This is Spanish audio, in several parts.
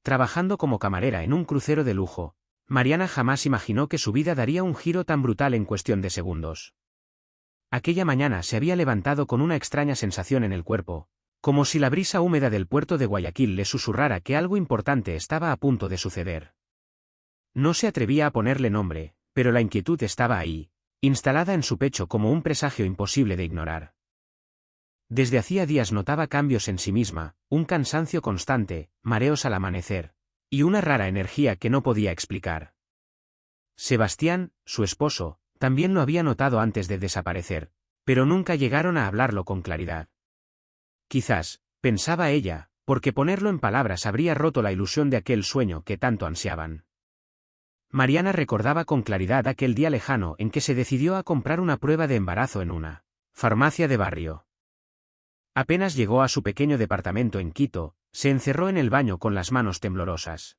trabajando como camarera en un crucero de lujo, Mariana jamás imaginó que su vida daría un giro tan brutal en cuestión de segundos. Aquella mañana se había levantado con una extraña sensación en el cuerpo, como si la brisa húmeda del puerto de Guayaquil le susurrara que algo importante estaba a punto de suceder. No se atrevía a ponerle nombre, pero la inquietud estaba ahí, instalada en su pecho como un presagio imposible de ignorar. Desde hacía días notaba cambios en sí misma, un cansancio constante, mareos al amanecer, y una rara energía que no podía explicar. Sebastián, su esposo, también lo había notado antes de desaparecer, pero nunca llegaron a hablarlo con claridad. Quizás, pensaba ella, porque ponerlo en palabras habría roto la ilusión de aquel sueño que tanto ansiaban. Mariana recordaba con claridad aquel día lejano en que se decidió a comprar una prueba de embarazo en una farmacia de barrio. Apenas llegó a su pequeño departamento en Quito, se encerró en el baño con las manos temblorosas.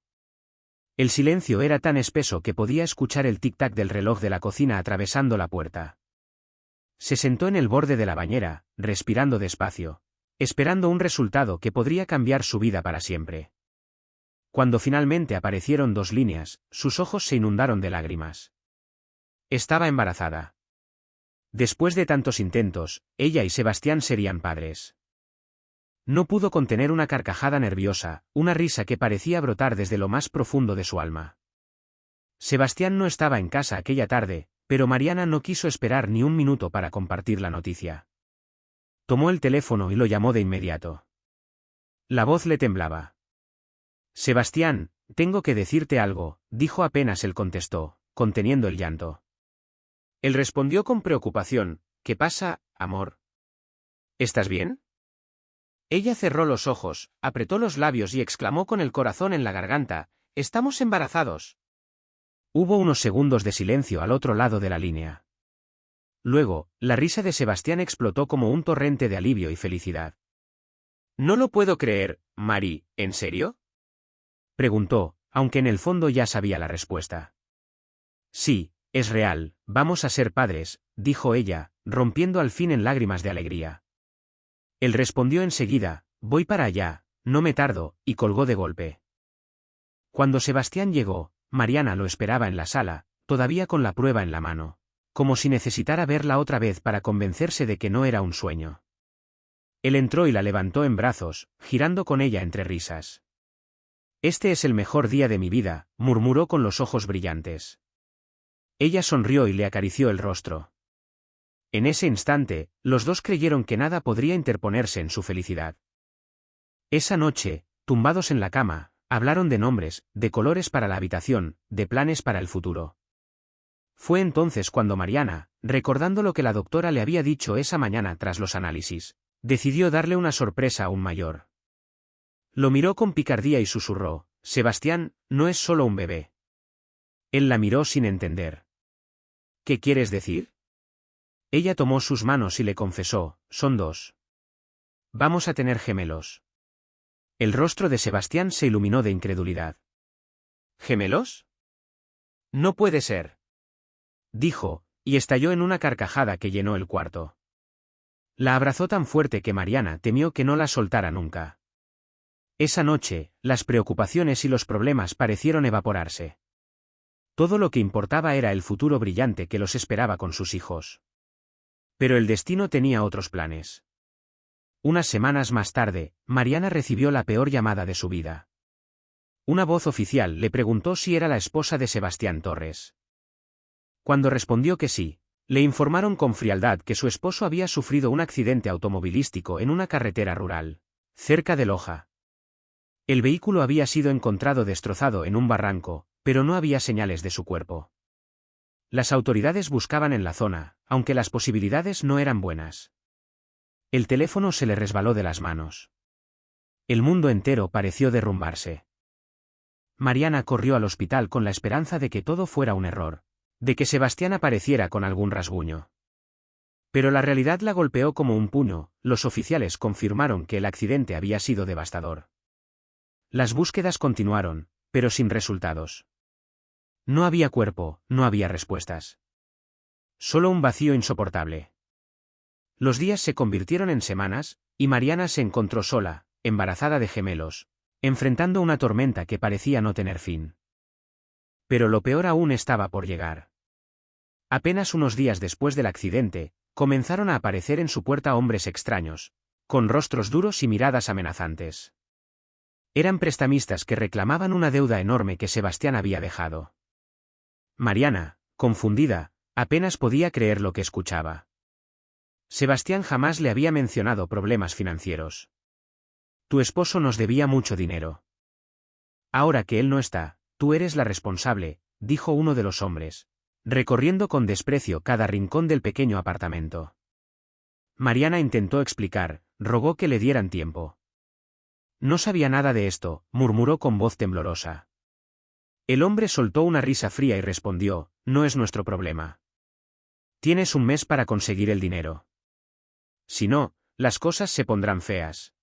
El silencio era tan espeso que podía escuchar el tic-tac del reloj de la cocina atravesando la puerta. Se sentó en el borde de la bañera, respirando despacio, esperando un resultado que podría cambiar su vida para siempre. Cuando finalmente aparecieron 2 líneas, sus ojos se inundaron de lágrimas. Estaba embarazada. Después de tantos intentos, ella y Sebastián serían padres. No pudo contener una carcajada nerviosa, una risa que parecía brotar desde lo más profundo de su alma. Sebastián no estaba en casa aquella tarde, pero Mariana no quiso esperar ni un minuto para compartir la noticia. Tomó el teléfono y lo llamó de inmediato. La voz le temblaba. «Sebastián, tengo que decirte algo», dijo apenas él contestó, conteniendo el llanto. Él respondió con preocupación: «¿Qué pasa, amor? ¿Estás bien?» Ella cerró los ojos, apretó los labios y exclamó con el corazón en la garganta: «¡Estamos embarazados!». Hubo unos segundos de silencio al otro lado de la línea. Luego, la risa de Sebastián explotó como un torrente de alivio y felicidad. «No lo puedo creer, Mari, ¿en serio?», preguntó, aunque en el fondo ya sabía la respuesta. «Sí, es real, vamos a ser padres», dijo ella, rompiendo al fin en lágrimas de alegría. Él respondió enseguida: «Voy para allá, no me tardo», y colgó de golpe. Cuando Sebastián llegó, Mariana lo esperaba en la sala, todavía con la prueba en la mano, como si necesitara verla otra vez para convencerse de que no era un sueño. Él entró y la levantó en brazos, girando con ella entre risas. «Este es el mejor día de mi vida», murmuró con los ojos brillantes. Ella sonrió y le acarició el rostro. En ese instante, los dos creyeron que nada podría interponerse en su felicidad. Esa noche, tumbados en la cama, hablaron de nombres, de colores para la habitación, de planes para el futuro. Fue entonces cuando Mariana, recordando lo que la doctora le había dicho esa mañana tras los análisis, decidió darle una sorpresa aún mayor. Lo miró con picardía y susurró: «Sebastián, no es solo un bebé». Él la miró sin entender. «¿Qué quieres decir?». Ella tomó sus manos y le confesó: «Son 2. Vamos a tener gemelos». El rostro de Sebastián se iluminó de incredulidad. «¿Gemelos? No puede ser», dijo, y estalló en una carcajada que llenó el cuarto. La abrazó tan fuerte que Mariana temió que no la soltara nunca. Esa noche, las preocupaciones y los problemas parecieron evaporarse. Todo lo que importaba era el futuro brillante que los esperaba con sus hijos. Pero el destino tenía otros planes. Unas semanas más tarde, Mariana recibió la peor llamada de su vida. Una voz oficial le preguntó si era la esposa de Sebastián Torres. Cuando respondió que sí, le informaron con frialdad que su esposo había sufrido un accidente automovilístico en una carretera rural, cerca de Loja. El vehículo había sido encontrado destrozado en un barranco, pero no había señales de su cuerpo. Las autoridades buscaban en la zona, aunque las posibilidades no eran buenas. El teléfono se le resbaló de las manos. El mundo entero pareció derrumbarse. Mariana corrió al hospital con la esperanza de que todo fuera un error, de que Sebastián apareciera con algún rasguño. Pero la realidad la golpeó como un puño. Los oficiales confirmaron que el accidente había sido devastador. Las búsquedas continuaron, pero sin resultados. No había cuerpo, no había respuestas. Solo un vacío insoportable. Los días se convirtieron en semanas, y Mariana se encontró sola, embarazada de gemelos, enfrentando una tormenta que parecía no tener fin. Pero lo peor aún estaba por llegar. Apenas unos días después del accidente, comenzaron a aparecer en su puerta hombres extraños, con rostros duros y miradas amenazantes. Eran prestamistas que reclamaban una deuda enorme que Sebastián había dejado. Mariana, confundida, apenas podía creer lo que escuchaba. Sebastián jamás le había mencionado problemas financieros. Tu esposo nos debía mucho dinero. Ahora que él no está, tú eres la responsable, dijo uno de los hombres, recorriendo con desprecio cada rincón del pequeño apartamento. Mariana intentó explicar, rogó que le dieran tiempo. No sabía nada de esto, murmuró con voz temblorosa. El hombre soltó una risa fría y respondió, no es nuestro problema. Tienes un mes para conseguir el dinero. Si no, las cosas se pondrán feas.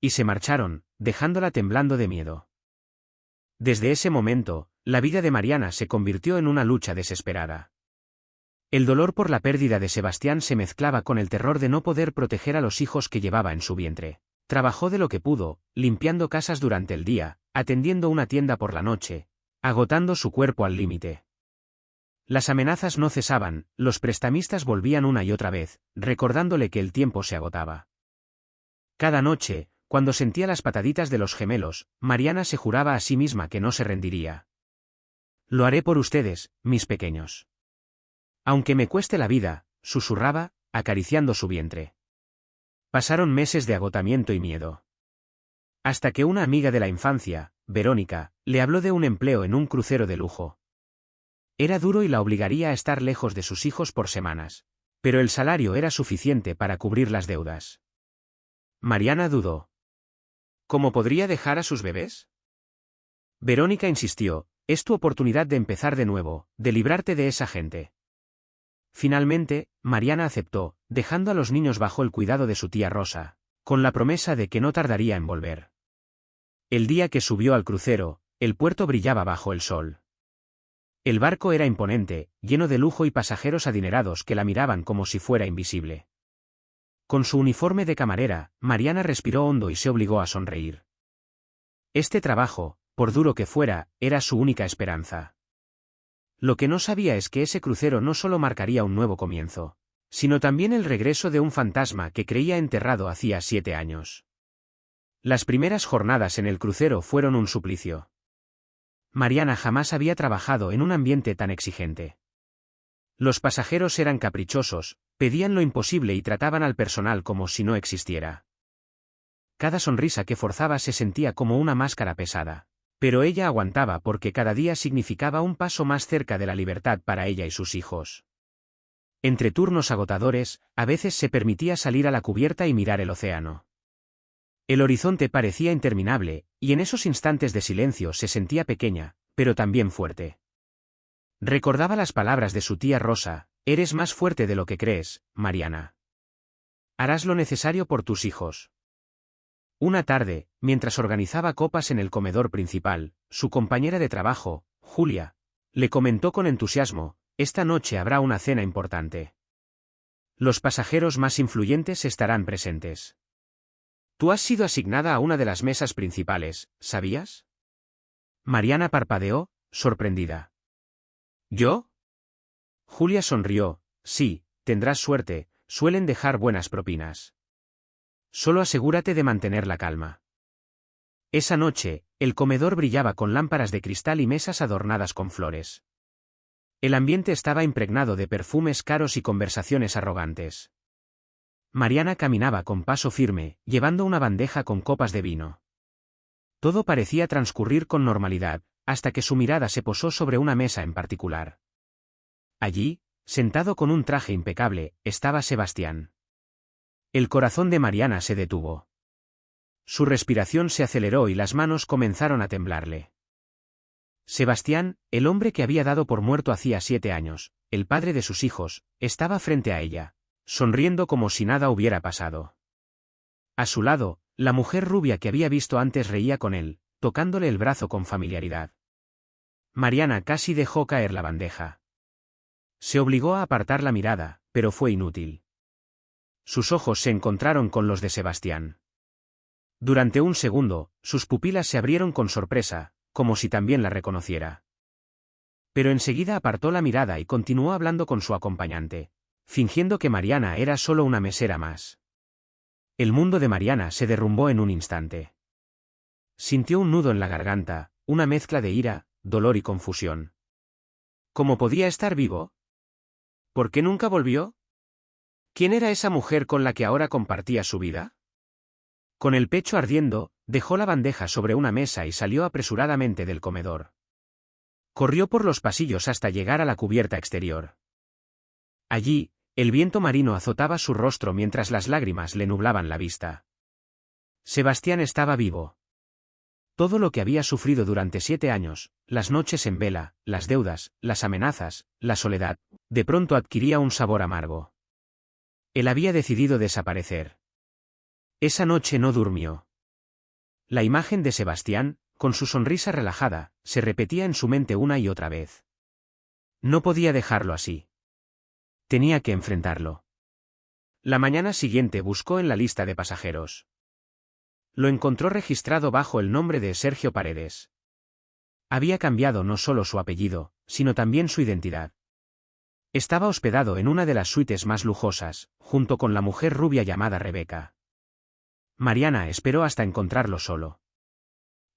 Y se marcharon, dejándola temblando de miedo. Desde ese momento, la vida de Mariana se convirtió en una lucha desesperada. El dolor por la pérdida de Sebastián se mezclaba con el terror de no poder proteger a los hijos que llevaba en su vientre. Trabajó de lo que pudo, limpiando casas durante el día, atendiendo una tienda por la noche, agotando su cuerpo al límite. Las amenazas no cesaban, los prestamistas volvían una y otra vez, recordándole que el tiempo se agotaba. Cada noche, cuando sentía las pataditas de los gemelos, Mariana se juraba a sí misma que no se rendiría. Lo haré por ustedes, mis pequeños. Aunque me cueste la vida, susurraba, acariciando su vientre. Pasaron meses de agotamiento y miedo. Hasta que una amiga de la infancia, Verónica, le habló de un empleo en un crucero de lujo. Era duro y la obligaría a estar lejos de sus hijos por semanas, pero el salario era suficiente para cubrir las deudas. Mariana dudó. ¿Cómo podría dejar a sus bebés? Verónica insistió, es tu oportunidad de empezar de nuevo, de librarte de esa gente. Finalmente, Mariana aceptó, dejando a los niños bajo el cuidado de su tía Rosa, con la promesa de que no tardaría en volver. El día que subió al crucero, el puerto brillaba bajo el sol. El barco era imponente, lleno de lujo y pasajeros adinerados que la miraban como si fuera invisible. Con su uniforme de camarera, Mariana respiró hondo y se obligó a sonreír. Este trabajo, por duro que fuera, era su única esperanza. Lo que no sabía es que ese crucero no solo marcaría un nuevo comienzo, sino también el regreso de un fantasma que creía enterrado hacía 7 años. Las primeras jornadas en el crucero fueron un suplicio. Mariana jamás había trabajado en un ambiente tan exigente. Los pasajeros eran caprichosos, pedían lo imposible y trataban al personal como si no existiera. Cada sonrisa que forzaba se sentía como una máscara pesada, pero ella aguantaba porque cada día significaba un paso más cerca de la libertad para ella y sus hijos. Entre turnos agotadores, a veces se permitía salir a la cubierta y mirar el océano. El horizonte parecía interminable, y en esos instantes de silencio se sentía pequeña, pero también fuerte. Recordaba las palabras de su tía Rosa, eres más fuerte de lo que crees, Mariana. Harás lo necesario por tus hijos. Una tarde, mientras organizaba copas en el comedor principal, su compañera de trabajo, Julia, le comentó con entusiasmo, esta noche habrá una cena importante. Los pasajeros más influyentes estarán presentes. Tú has sido asignada a una de las mesas principales, ¿sabías? Mariana parpadeó, sorprendida. ¿Yo? Julia sonrió, sí, tendrás suerte, suelen dejar buenas propinas. Solo asegúrate de mantener la calma. Esa noche, el comedor brillaba con lámparas de cristal y mesas adornadas con flores. El ambiente estaba impregnado de perfumes caros y conversaciones arrogantes. Mariana caminaba con paso firme, llevando una bandeja con copas de vino. Todo parecía transcurrir con normalidad, hasta que su mirada se posó sobre una mesa en particular. Allí, sentado con un traje impecable, estaba Sebastián. El corazón de Mariana se detuvo. Su respiración se aceleró y las manos comenzaron a temblarle. Sebastián, el hombre que había dado por muerto hacía 7 años, el padre de sus hijos, estaba frente a ella, sonriendo como si nada hubiera pasado. A su lado, la mujer rubia que había visto antes reía con él, tocándole el brazo con familiaridad. Mariana casi dejó caer la bandeja. Se obligó a apartar la mirada, pero fue inútil. Sus ojos se encontraron con los de Sebastián. Durante un segundo, sus pupilas se abrieron con sorpresa, como si también la reconociera. Pero enseguida apartó la mirada y continuó hablando con su acompañante, fingiendo que Mariana era solo una mesera más. El mundo de Mariana se derrumbó en un instante. Sintió un nudo en la garganta, una mezcla de ira, dolor y confusión. ¿Cómo podía estar vivo? ¿Por qué nunca volvió? ¿Quién era esa mujer con la que ahora compartía su vida? Con el pecho ardiendo, dejó la bandeja sobre una mesa y salió apresuradamente del comedor. Corrió por los pasillos hasta llegar a la cubierta exterior. Allí, el viento marino azotaba su rostro mientras las lágrimas le nublaban la vista. Sebastián estaba vivo. Todo lo que había sufrido durante 7 años, las noches en vela, las deudas, las amenazas, la soledad, de pronto adquiría un sabor amargo. Él había decidido desaparecer. Esa noche no durmió. La imagen de Sebastián, con su sonrisa relajada, se repetía en su mente una y otra vez. No podía dejarlo así. Tenía que enfrentarlo. La mañana siguiente buscó en la lista de pasajeros. Lo encontró registrado bajo el nombre de Sergio Paredes. Había cambiado no solo su apellido, sino también su identidad. Estaba hospedado en una de las suites más lujosas, junto con la mujer rubia llamada Rebeca. Mariana esperó hasta encontrarlo solo.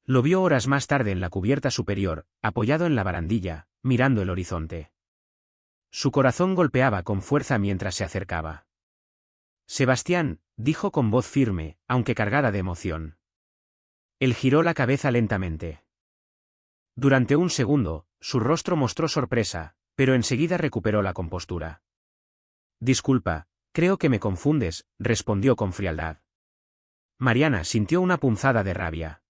Lo vio horas más tarde en la cubierta superior, apoyado en la barandilla, mirando el horizonte. Su corazón golpeaba con fuerza mientras se acercaba. Sebastián, dijo con voz firme, aunque cargada de emoción. Él giró la cabeza lentamente. Durante un segundo, su rostro mostró sorpresa, pero enseguida recuperó la compostura. Disculpa, creo que me confundes, respondió con frialdad. Mariana sintió una punzada de rabia.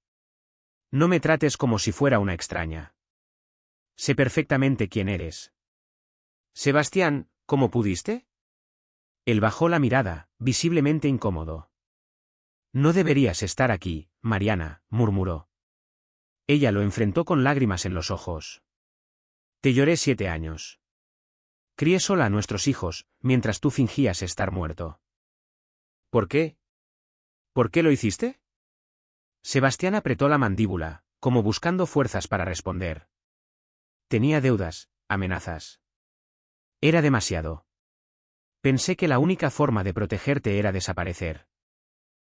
No me trates como si fuera una extraña. Sé perfectamente quién eres. Sebastián, ¿cómo pudiste? Él bajó la mirada, visiblemente incómodo. No deberías estar aquí, Mariana, murmuró. Ella lo enfrentó con lágrimas en los ojos. Te lloré 7 años. Crié sola a nuestros hijos, mientras tú fingías estar muerto. ¿Por qué? ¿Por qué lo hiciste? Sebastián apretó la mandíbula, como buscando fuerzas para responder. Tenía deudas, amenazas. Era demasiado. Pensé que la única forma de protegerte era desaparecer.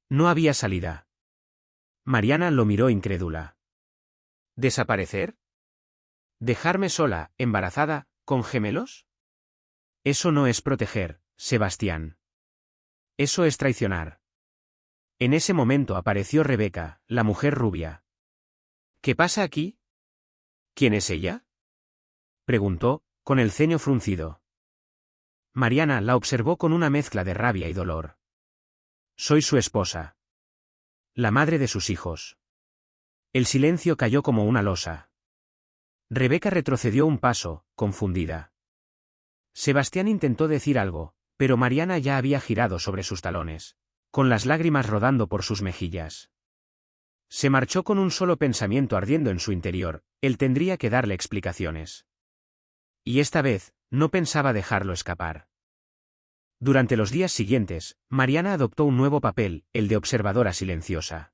No había salida. Mariana lo miró incrédula. ¿Desaparecer? ¿Dejarme sola, embarazada, con gemelos? Eso no es proteger, Sebastián. Eso es traicionar. En ese momento apareció Rebeca, la mujer rubia. ¿Qué pasa aquí? ¿Quién es ella? Preguntó, con el ceño fruncido. Mariana la observó con una mezcla de rabia y dolor. Soy su esposa. La madre de sus hijos. El silencio cayó como una losa. Rebeca retrocedió un paso, confundida. Sebastián intentó decir algo, pero Mariana ya había girado sobre sus talones, con las lágrimas rodando por sus mejillas. Se marchó con un solo pensamiento ardiendo en su interior: él tendría que darle explicaciones. Y esta vez, no pensaba dejarlo escapar. Durante los días siguientes, Mariana adoptó un nuevo papel, el de observadora silenciosa.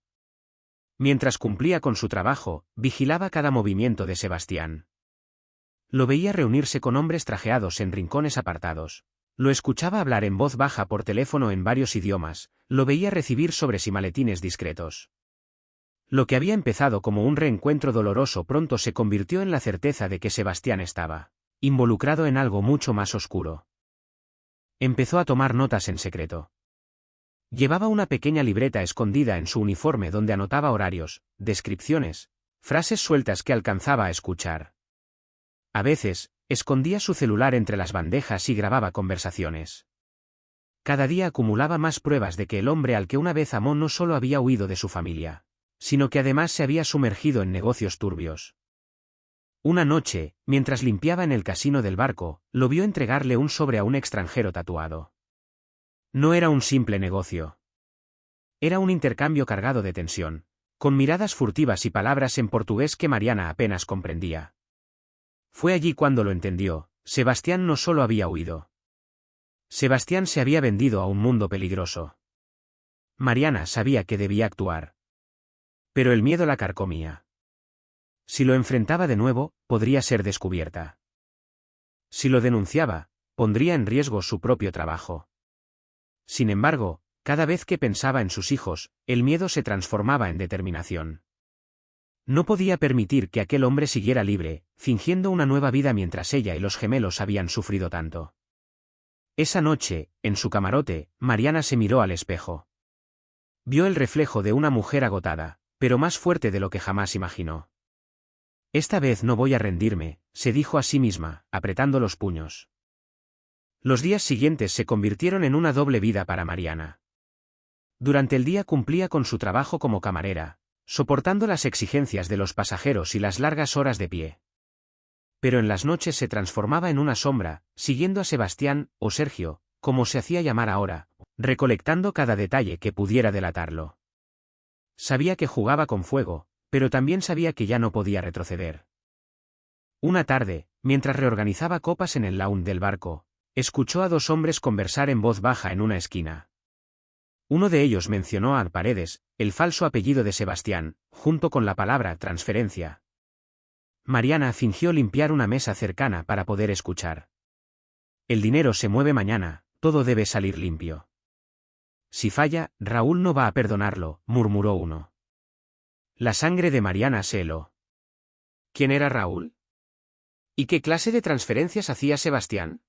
Mientras cumplía con su trabajo, vigilaba cada movimiento de Sebastián. Lo veía reunirse con hombres trajeados en rincones apartados. Lo escuchaba hablar en voz baja por teléfono en varios idiomas, lo veía recibir sobres y maletines discretos. Lo que había empezado como un reencuentro doloroso pronto se convirtió en la certeza de que Sebastián estaba involucrado en algo mucho más oscuro. Empezó a tomar notas en secreto. Llevaba una pequeña libreta escondida en su uniforme donde anotaba horarios, descripciones, frases sueltas que alcanzaba a escuchar. A veces, escondía su celular entre las bandejas y grababa conversaciones. Cada día acumulaba más pruebas de que el hombre al que una vez amó no solo había huido de su familia, sino que además se había sumergido en negocios turbios. Una noche, mientras limpiaba en el casino del barco, lo vio entregarle un sobre a un extranjero tatuado. No era un simple negocio. Era un intercambio cargado de tensión, con miradas furtivas y palabras en portugués que Mariana apenas comprendía. Fue allí cuando lo entendió: Sebastián no solo había huido. Sebastián se había vendido a un mundo peligroso. Mariana sabía que debía actuar. Pero el miedo la carcomía. Si lo enfrentaba de nuevo, podría ser descubierta. Si lo denunciaba, pondría en riesgo su propio trabajo. Sin embargo, cada vez que pensaba en sus hijos, el miedo se transformaba en determinación. No podía permitir que aquel hombre siguiera libre, fingiendo una nueva vida mientras ella y los gemelos habían sufrido tanto. Esa noche, en su camarote, Mariana se miró al espejo. Vio el reflejo de una mujer agotada, pero más fuerte de lo que jamás imaginó. Esta vez no voy a rendirme, se dijo a sí misma, apretando los puños. Los días siguientes se convirtieron en una doble vida para Mariana. Durante el día cumplía con su trabajo como camarera, soportando las exigencias de los pasajeros y las largas horas de pie. Pero en las noches se transformaba en una sombra, siguiendo a Sebastián, o Sergio, como se hacía llamar ahora, recolectando cada detalle que pudiera delatarlo. Sabía que jugaba con fuego, pero también sabía que ya no podía retroceder. Una tarde, mientras reorganizaba copas en el laúd del barco, escuchó a dos hombres conversar en voz baja en una esquina. Uno de ellos mencionó a Paredes, el falso apellido de Sebastián, junto con la palabra transferencia. Mariana fingió limpiar una mesa cercana para poder escuchar. El dinero se mueve mañana, todo debe salir limpio. Si falla, Raúl no va a perdonarlo, murmuró uno. La sangre de Mariana se heló. ¿Quién era Raúl? ¿Y qué clase de transferencias hacía Sebastián?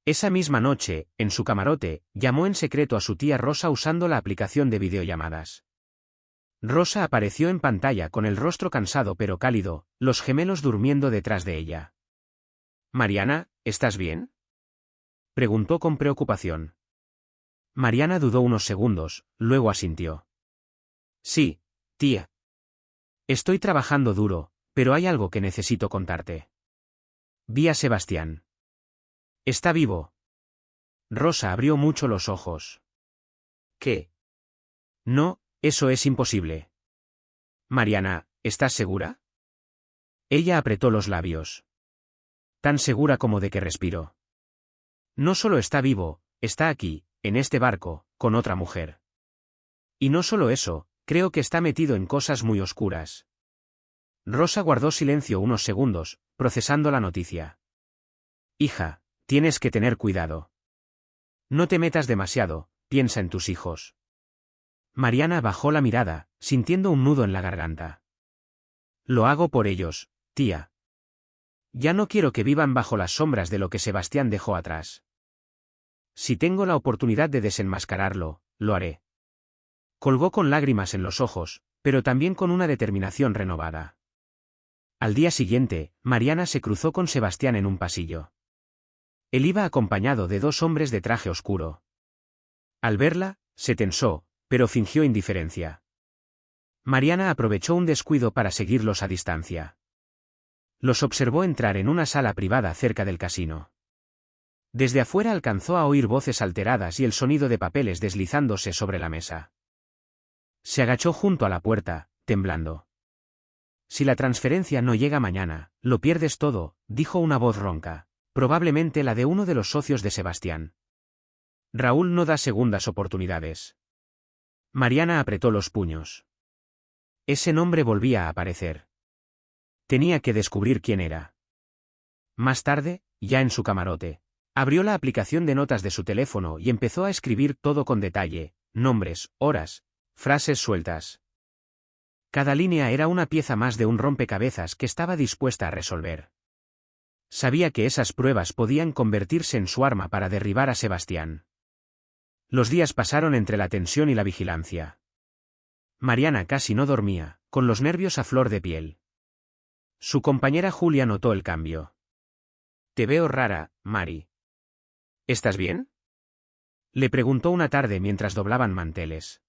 Esa misma noche, en su camarote, llamó en secreto a su tía Rosa usando la aplicación de videollamadas. Rosa apareció en pantalla con el rostro cansado pero cálido, los gemelos durmiendo detrás de ella. «Mariana, ¿estás bien?», preguntó con preocupación. Mariana dudó unos segundos, luego asintió. «Sí, tía. Estoy trabajando duro, pero hay algo que necesito contarte. Vi a Sebastián. Está vivo». Rosa abrió mucho los ojos. «¿Qué? No, eso es imposible». «Mariana, ¿estás segura?». Ella apretó los labios. «Tan segura como de que respiro. No solo está vivo, está aquí, en este barco, con otra mujer. Y no solo eso, creo que está metido en cosas muy oscuras». Rosa guardó silencio unos segundos, procesando la noticia. «Hija, tienes que tener cuidado. No te metas demasiado, piensa en tus hijos». Mariana bajó la mirada, sintiendo un nudo en la garganta. «Lo hago por ellos, tía. Ya no quiero que vivan bajo las sombras de lo que Sebastián dejó atrás. Si tengo la oportunidad de desenmascararlo, lo haré». Colgó con lágrimas en los ojos, pero también con una determinación renovada. Al día siguiente, Mariana se cruzó con Sebastián en un pasillo. Él iba acompañado de dos hombres de traje oscuro. Al verla, se tensó, pero fingió indiferencia. Mariana aprovechó un descuido para seguirlos a distancia. Los observó entrar en una sala privada cerca del casino. Desde afuera alcanzó a oír voces alteradas y el sonido de papeles deslizándose sobre la mesa. Se agachó junto a la puerta, temblando. «Si la transferencia no llega mañana, lo pierdes todo», dijo una voz ronca, probablemente la de uno de los socios de Sebastián. «Raúl no da segundas oportunidades». Mariana apretó los puños. Ese nombre volvía a aparecer. Tenía que descubrir quién era. Más tarde, ya en su camarote, abrió la aplicación de notas de su teléfono y empezó a escribir todo con detalle, nombres, horas, frases sueltas. Cada línea era una pieza más de un rompecabezas que estaba dispuesta a resolver. Sabía que esas pruebas podían convertirse en su arma para derribar a Sebastián. Los días pasaron entre la tensión y la vigilancia. Mariana casi no dormía, con los nervios a flor de piel. Su compañera Julia notó el cambio. «Te veo rara, Mari. ¿Estás bien?», le preguntó una tarde mientras doblaban manteles.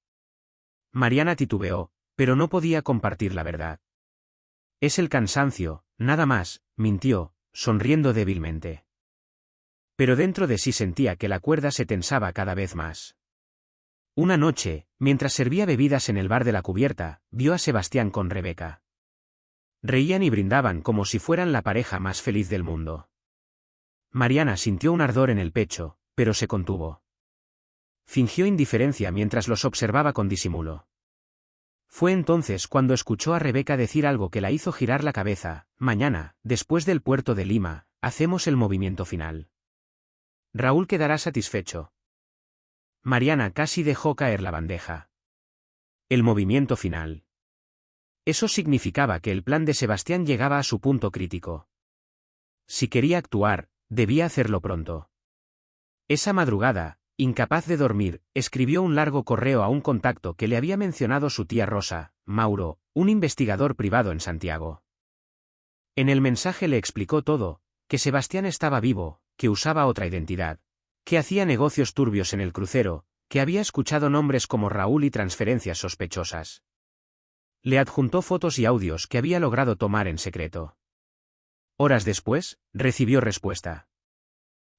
Mariana titubeó, pero no podía compartir la verdad. «Es el cansancio, nada más», mintió, sonriendo débilmente. Pero dentro de sí sentía que la cuerda se tensaba cada vez más. Una noche, mientras servía bebidas en el bar de la cubierta, vio a Sebastián con Rebeca. Reían y brindaban como si fueran la pareja más feliz del mundo. Mariana sintió un ardor en el pecho, pero se contuvo. Fingió indiferencia mientras los observaba con disimulo. Fue entonces cuando escuchó a Rebeca decir algo que la hizo girar la cabeza: mañana, después del puerto de Lima, hacemos el movimiento final. Raúl quedará satisfecho. Mariana casi dejó caer la bandeja. El movimiento final. Eso significaba que el plan de Sebastián llegaba a su punto crítico. Si quería actuar, debía hacerlo pronto. Esa madrugada, incapaz de dormir, escribió un largo correo a un contacto que le había mencionado su tía Rosa, Mauro, un investigador privado en Santiago. En el mensaje le explicó todo: que Sebastián estaba vivo, que usaba otra identidad, que hacía negocios turbios en el crucero, que había escuchado nombres como Raúl y transferencias sospechosas. Le adjuntó fotos y audios que había logrado tomar en secreto. Horas después, recibió respuesta.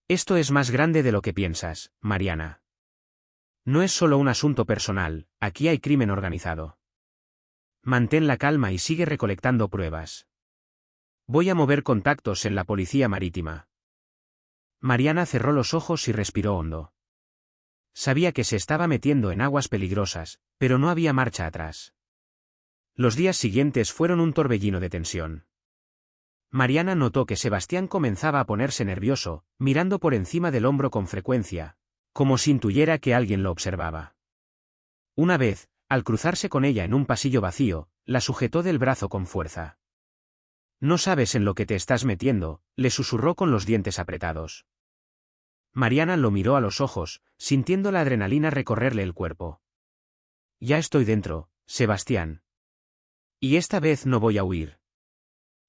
Esto es más grande de lo que piensas, Mariana. No es solo un asunto personal, aquí hay crimen organizado. Mantén la calma y sigue recolectando pruebas. Voy a mover contactos en la policía marítima. Mariana cerró los ojos y respiró hondo. Sabía que se estaba metiendo en aguas peligrosas, pero no había marcha atrás. Los días siguientes fueron un torbellino de tensión. Mariana notó que Sebastián comenzaba a ponerse nervioso, mirando por encima del hombro con frecuencia, como si intuyera que alguien lo observaba. Una vez, al cruzarse con ella en un pasillo vacío, la sujetó del brazo con fuerza. No sabes en lo que te estás metiendo, le susurró con los dientes apretados. Mariana lo miró a los ojos, sintiendo la adrenalina recorrerle el cuerpo. Ya estoy dentro, Sebastián. Y esta vez no voy a huir.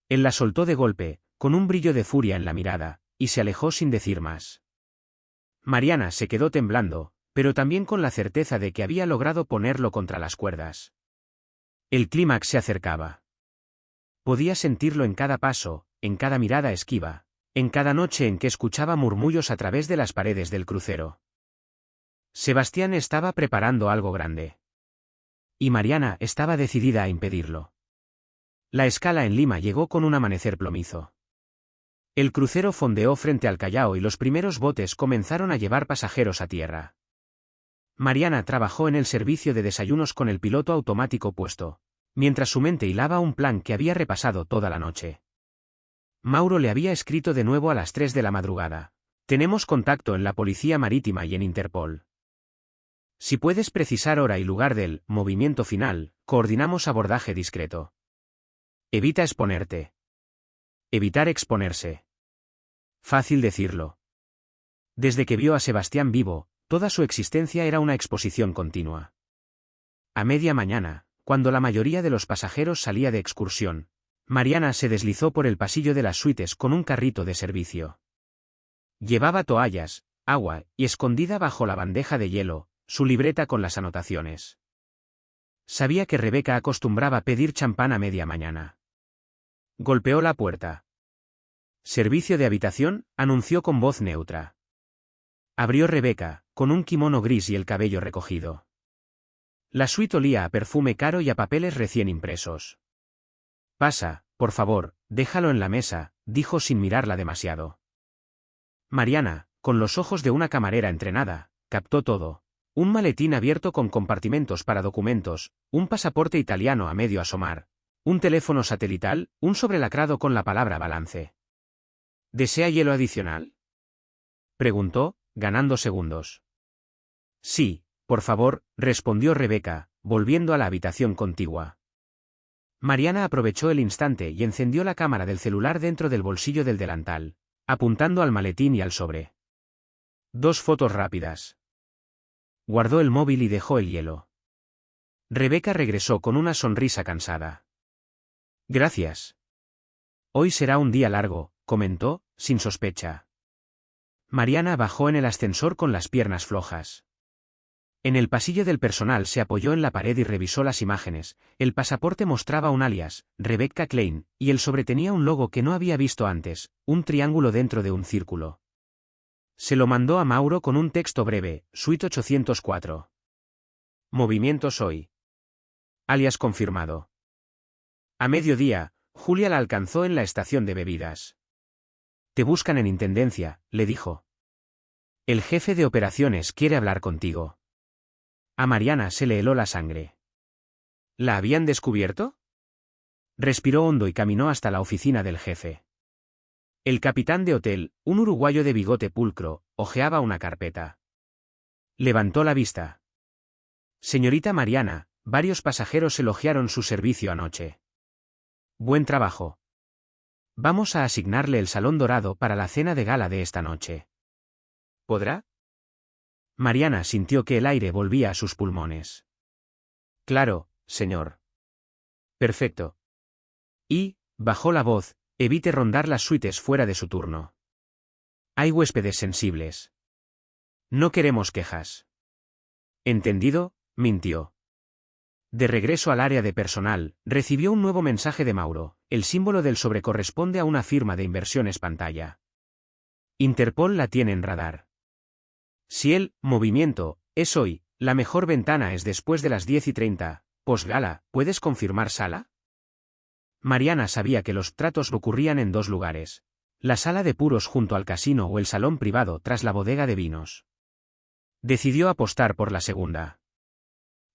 Él la soltó de golpe, con un brillo de furia en la mirada, y se alejó sin decir más. Mariana se quedó temblando, pero también con la certeza de que había logrado ponerlo contra las cuerdas. El clímax se acercaba. Podía sentirlo en cada paso, en cada mirada esquiva, en cada noche en que escuchaba murmullos a través de las paredes del crucero. Sebastián estaba preparando algo grande. Y Mariana estaba decidida a impedirlo. La escala en Lima llegó con un amanecer plomizo. El crucero fondeó frente al Callao y los primeros botes comenzaron a llevar pasajeros a tierra. Mariana trabajó en el servicio de desayunos con el piloto automático puesto, mientras su mente hilaba un plan que había repasado toda la noche. Mauro le había escrito de nuevo a las 3 de la madrugada. Tenemos contacto en la Policía Marítima y en Interpol. Si puedes precisar hora y lugar del movimiento final, coordinamos abordaje discreto. Evita exponerte. Evitar exponerse. Fácil decirlo. Desde que vio a Sebastián vivo, toda su existencia era una exposición continua. A media mañana, cuando la mayoría de los pasajeros salía de excursión, Mariana se deslizó por el pasillo de las suites con un carrito de servicio. Llevaba toallas, agua, y escondida bajo la bandeja de hielo, su libreta con las anotaciones. Sabía que Rebeca acostumbraba pedir champán a media mañana. Golpeó la puerta. «Servicio de habitación», anunció con voz neutra. Abrió Rebeca, con un kimono gris y el cabello recogido. La suite olía a perfume caro y a papeles recién impresos. «Pasa, por favor, déjalo en la mesa», dijo sin mirarla demasiado. Mariana, con los ojos de una camarera entrenada, captó todo. Un maletín abierto con compartimentos para documentos, un pasaporte italiano a medio asomar, un teléfono satelital, un sobrelacrado con la palabra balance. ¿Desea hielo adicional?, preguntó, ganando segundos. Sí, por favor, respondió Rebeca, volviendo a la habitación contigua. Mariana aprovechó el instante y encendió la cámara del celular dentro del bolsillo del delantal, apuntando al maletín y al sobre. 2 fotos rápidas. Guardó el móvil y dejó el hielo. Rebeca regresó con una sonrisa cansada. Gracias. Hoy será un día largo, comentó, sin sospecha. Mariana bajó en el ascensor con las piernas flojas. En el pasillo del personal se apoyó en la pared y revisó las imágenes. El pasaporte mostraba un alias, Rebecca Klein, y el sobre tenía un logo que no había visto antes, un triángulo dentro de un círculo. Se lo mandó a Mauro con un texto breve: Suite 804. Movimientos hoy. Alias confirmado. A mediodía, Julia la alcanzó en la estación de bebidas. Te buscan en Intendencia, le dijo. El jefe de operaciones quiere hablar contigo. A Mariana se le heló la sangre. ¿La habían descubierto? Respiró hondo y caminó hasta la oficina del jefe. El capitán de hotel, un uruguayo de bigote pulcro, hojeaba una carpeta. Levantó la vista. Señorita Mariana, varios pasajeros elogiaron su servicio anoche. Buen trabajo. Vamos a asignarle el salón dorado para la cena de gala de esta noche. ¿Podrá? Mariana sintió que el aire volvía a sus pulmones. Claro, señor. Perfecto. Y, bajó la voz, evite rondar las suites fuera de su turno. Hay huéspedes sensibles. No queremos quejas. ¿Entendido?, mintió. De regreso al área de personal, recibió un nuevo mensaje de Mauro. El símbolo del sobre corresponde a una firma de inversiones pantalla. Interpol la tiene en radar. Si el movimiento es hoy, la mejor ventana es después de las 10:30, posgala, ¿puedes confirmar sala? Mariana sabía que los tratos ocurrían en dos lugares: la sala de puros junto al casino o el salón privado tras la bodega de vinos. Decidió apostar por la segunda.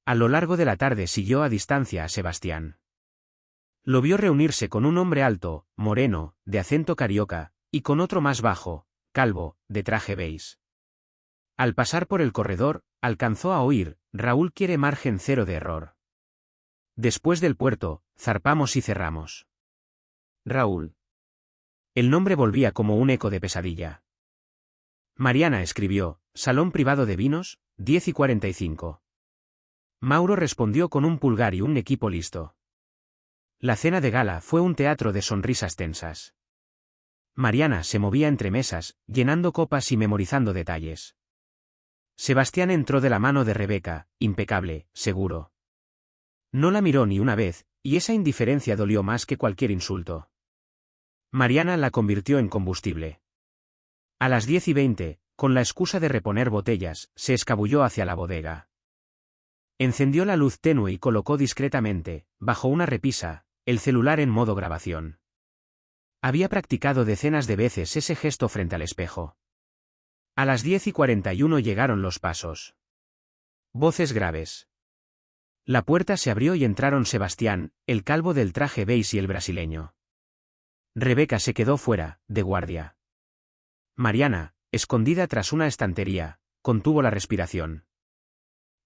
A lo largo de la tarde siguió a distancia a Sebastián. Lo vio reunirse con un hombre alto, moreno, de acento carioca, y con otro más bajo, calvo, de traje beige. Al pasar por el corredor, alcanzó a oír: Raúl quiere margen cero de error. Después del puerto, zarpamos y cerramos. Raúl. El nombre volvía como un eco de pesadilla. Mariana escribió: Salón privado de vinos, 10:45. Mauro respondió con un pulgar y un equipo listo. La cena de gala fue un teatro de sonrisas tensas. Mariana se movía entre mesas, llenando copas y memorizando detalles. Sebastián entró de la mano de Rebeca, impecable, seguro. No la miró ni una vez, y esa indiferencia dolió más que cualquier insulto. Mariana la convirtió en combustible. A las 10:20, con la excusa de reponer botellas, se escabulló hacia la bodega. Encendió la luz tenue y colocó discretamente, bajo una repisa, el celular en modo grabación. Había practicado decenas de veces ese gesto frente al espejo. A las 10:41 llegaron los pasos. Voces graves. La puerta se abrió y entraron Sebastián, el calvo del traje beige y el brasileño. Rebeca se quedó fuera, de guardia. Mariana, escondida tras una estantería, contuvo la respiración.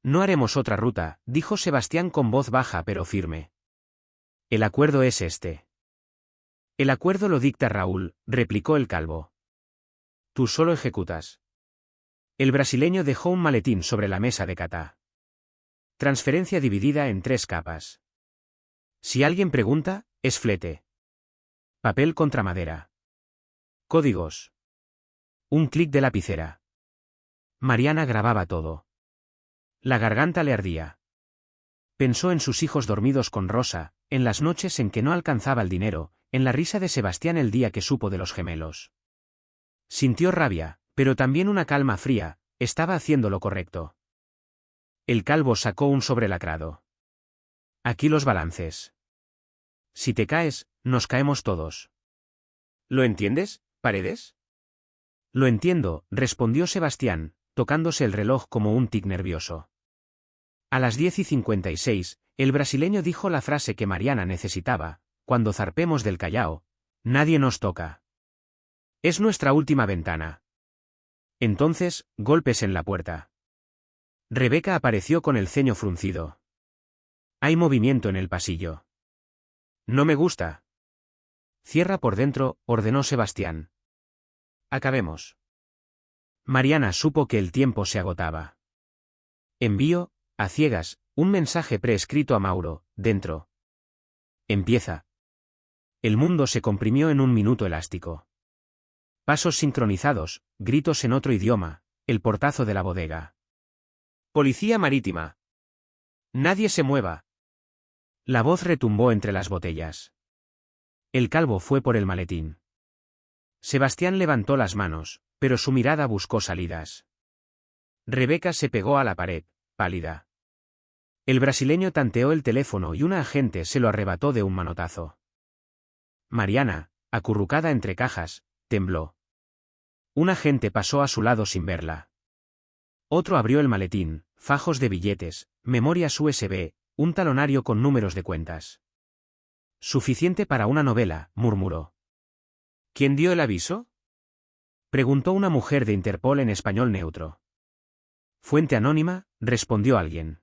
No haremos otra ruta, dijo Sebastián con voz baja pero firme. El acuerdo es este. El acuerdo lo dicta Raúl, replicó el calvo. Tú solo ejecutas. El brasileño dejó un maletín sobre la mesa de Cata. Transferencia dividida en 3 capas. Si alguien pregunta, es flete. Papel contra madera. Códigos. Un clic de lapicera. Mariana grababa todo. La garganta le ardía. Pensó en sus hijos dormidos con Rosa, en las noches en que no alcanzaba el dinero, en la risa de Sebastián el día que supo de los gemelos. Sintió rabia, pero también una calma fría. Estaba haciendo lo correcto. El calvo sacó un sobrelacrado. Aquí los balances. Si te caes, nos caemos todos. ¿Lo entiendes, Paredes? Lo entiendo, respondió Sebastián, tocándose el reloj como un tic nervioso. A las 10:56, el brasileño dijo la frase que Mariana necesitaba: cuando zarpemos del Callao, nadie nos toca. Es nuestra última ventana. Entonces, golpes en la puerta. Rebeca apareció con el ceño fruncido. Hay movimiento en el pasillo. No me gusta. Cierra por dentro, ordenó Sebastián. Acabemos. Mariana supo que el tiempo se agotaba. Envío, a ciegas, un mensaje preescrito a Mauro, dentro. Empieza. El mundo se comprimió en un minuto elástico. Pasos sincronizados, gritos en otro idioma, el portazo de la bodega. Policía marítima. Nadie se mueva. La voz retumbó entre las botellas. El calvo fue por el maletín. Sebastián levantó las manos, pero su mirada buscó salidas. Rebeca se pegó a la pared, pálida. El brasileño tanteó el teléfono y un agente se lo arrebató de un manotazo. Mariana, acurrucada entre cajas, tembló. Un agente pasó a su lado sin verla. Otro abrió el maletín, fajos de billetes, memorias USB, un talonario con números de cuentas. Suficiente para una novela, murmuró. ¿Quién dio el aviso? Preguntó una mujer de Interpol en español neutro. Fuente anónima, respondió alguien.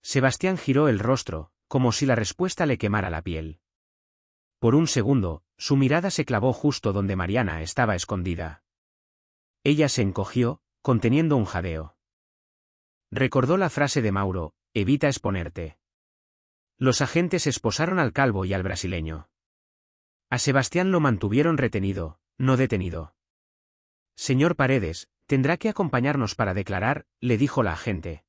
Sebastián giró el rostro, como si la respuesta le quemara la piel. Por un segundo, su mirada se clavó justo donde Mariana estaba escondida. Ella se encogió, conteniendo un jadeo. Recordó la frase de Mauro, evita exponerte. Los agentes esposaron al calvo y al brasileño. A Sebastián lo mantuvieron retenido, no detenido. Señor Paredes, tendrá que acompañarnos para declarar, le dijo la agente.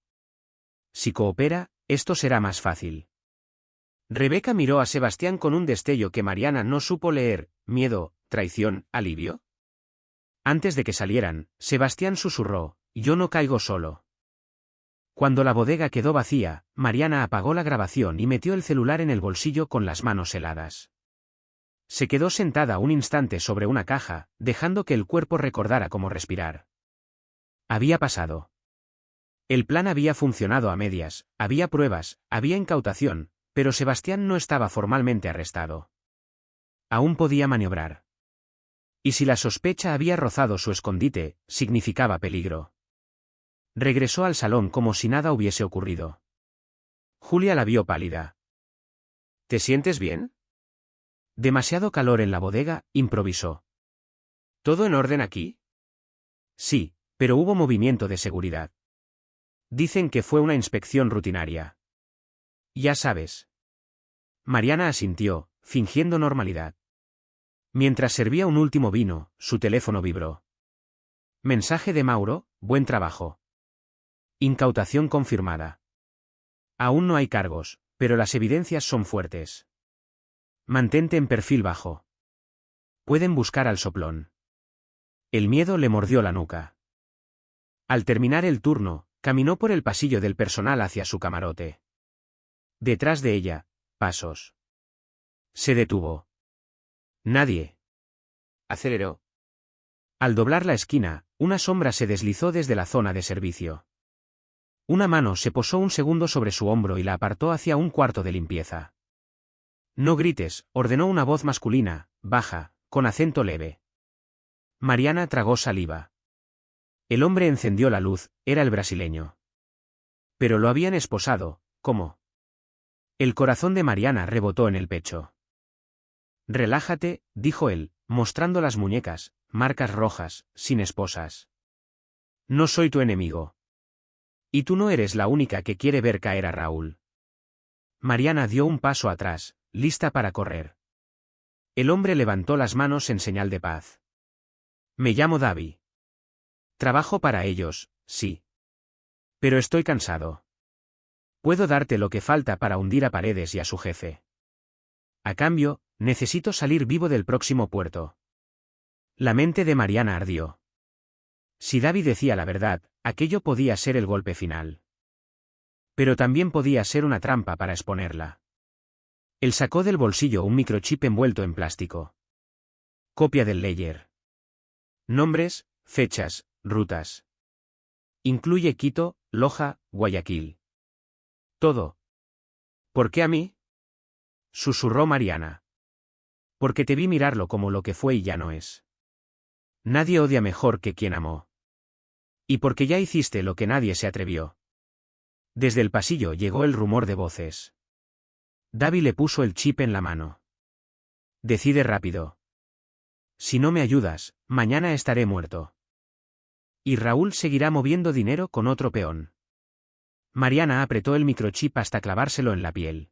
Si coopera, esto será más fácil. Rebeca miró a Sebastián con un destello que Mariana no supo leer, miedo, traición, alivio. Antes de que salieran, Sebastián susurró, yo no caigo solo. Cuando la bodega quedó vacía, Mariana apagó la grabación y metió el celular en el bolsillo con las manos heladas. Se quedó sentada un instante sobre una caja, dejando que el cuerpo recordara cómo respirar. Había pasado. El plan había funcionado a medias, había pruebas, había incautación, pero Sebastián no estaba formalmente arrestado. Aún podía maniobrar. Y si la sospecha había rozado su escondite, significaba peligro. Regresó al salón como si nada hubiese ocurrido. Julia la vio pálida. ¿Te sientes bien? Demasiado calor en la bodega, improvisó. ¿Todo en orden aquí? Sí, pero hubo movimiento de seguridad. Dicen que fue una inspección rutinaria. Ya sabes. Mariana asintió, fingiendo normalidad. Mientras servía un último vino, su teléfono vibró. Mensaje de Mauro, buen trabajo. Incautación confirmada. Aún no hay cargos, pero las evidencias son fuertes. Mantente en perfil bajo. Pueden buscar al soplón. El miedo le mordió la nuca. Al terminar el turno, caminó por el pasillo del personal hacia su camarote. Detrás de ella, pasos. Se detuvo. Nadie. Aceleró. Al doblar la esquina, una sombra se deslizó desde la zona de servicio. Una mano se posó un segundo sobre su hombro y la apartó hacia un cuarto de limpieza. No grites, ordenó una voz masculina, baja, con acento leve. Mariana tragó saliva. El hombre encendió la luz, era el brasileño. Pero lo habían esposado, ¿cómo? El corazón de Mariana rebotó en el pecho. Relájate, dijo él, mostrando las muñecas, marcas rojas, sin esposas. No soy tu enemigo. Y tú no eres la única que quiere ver caer a Raúl. Mariana dio un paso atrás, lista para correr. El hombre levantó las manos en señal de paz. Me llamo Davi. Trabajo para ellos, sí. Pero estoy cansado. Puedo darte lo que falta para hundir a Paredes y a su jefe. A cambio, necesito salir vivo del próximo puerto. La mente de Mariana ardió. Si Davi decía la verdad, aquello podía ser el golpe final. Pero también podía ser una trampa para exponerla. Él sacó del bolsillo un microchip envuelto en plástico. Copia del ledger. Nombres, fechas, rutas. Incluye Quito, Loja, Guayaquil. Todo. ¿Por qué a mí? Susurró Mariana. Porque te vi mirarlo como lo que fue y ya no es. Nadie odia mejor que quien amó. Y porque ya hiciste lo que nadie se atrevió. Desde el pasillo llegó el rumor de voces. Davi le puso el chip en la mano. Decide rápido. Si no me ayudas, mañana estaré muerto. Y Raúl seguirá moviendo dinero con otro peón. Mariana apretó el microchip hasta clavárselo en la piel.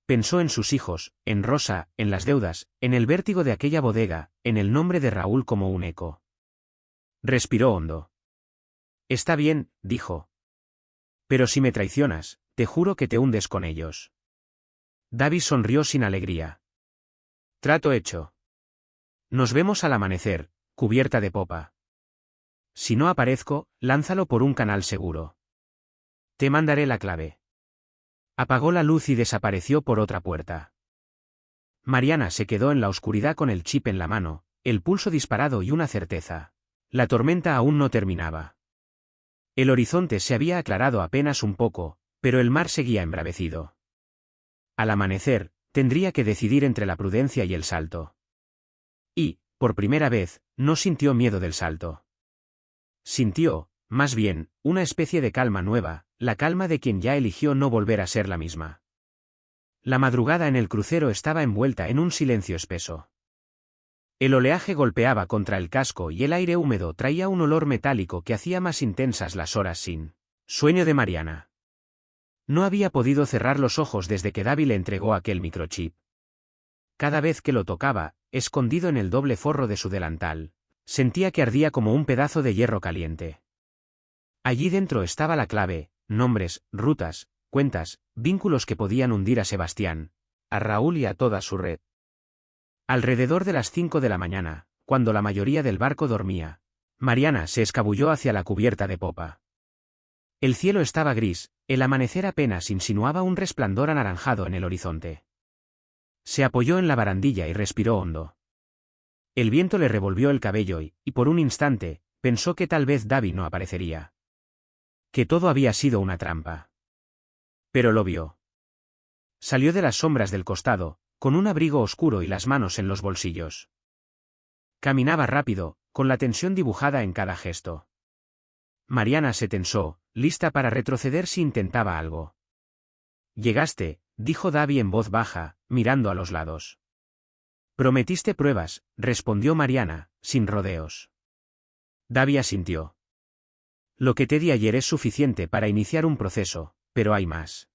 Pensó en sus hijos, en Rosa, en las deudas, en el vértigo de aquella bodega, en el nombre de Raúl como un eco. Respiró hondo. Está bien, dijo. Pero si me traicionas, te juro que te hundes con ellos. Davi sonrió sin alegría. Trato hecho. Nos vemos al amanecer, cubierta de popa. Si no aparezco, lánzalo por un canal seguro. Te mandaré la clave. Apagó la luz y desapareció por otra puerta. Mariana se quedó en la oscuridad con el chip en la mano, el pulso disparado y una certeza. La tormenta aún no terminaba. El horizonte se había aclarado apenas un poco, pero el mar seguía embravecido. Al amanecer, tendría que decidir entre la prudencia y el salto. Y, por primera vez, no sintió miedo del salto. Sintió, más bien, una especie de calma nueva, la calma de quien ya eligió no volver a ser la misma. La madrugada en el crucero estaba envuelta en un silencio espeso. El oleaje golpeaba contra el casco y el aire húmedo traía un olor metálico que hacía más intensas las horas sin sueño de Mariana. No había podido cerrar los ojos desde que Davi le entregó aquel microchip. Cada vez que lo tocaba, escondido en el doble forro de su delantal, sentía que ardía como un pedazo de hierro caliente. Allí dentro estaba la clave, nombres, rutas, cuentas, vínculos que podían hundir a Sebastián, a Raúl y a toda su red. Alrededor de las 5 de la mañana, cuando la mayoría del barco dormía, Mariana se escabulló hacia la cubierta de popa. El cielo estaba gris, el amanecer apenas insinuaba un resplandor anaranjado en el horizonte. Se apoyó en la barandilla y respiró hondo. El viento le revolvió el cabello y, por un instante, pensó que tal vez Davi no aparecería. Que todo había sido una trampa. Pero lo vio. Salió de las sombras del costado, con un abrigo oscuro y las manos en los bolsillos. Caminaba rápido, con la tensión dibujada en cada gesto. Mariana se tensó, lista para retroceder si intentaba algo. «Llegaste», dijo Davi en voz baja, mirando a los lados. «Prometiste pruebas», respondió Mariana, sin rodeos. Davi asintió. «Lo que te di ayer es suficiente para iniciar un proceso, pero hay más.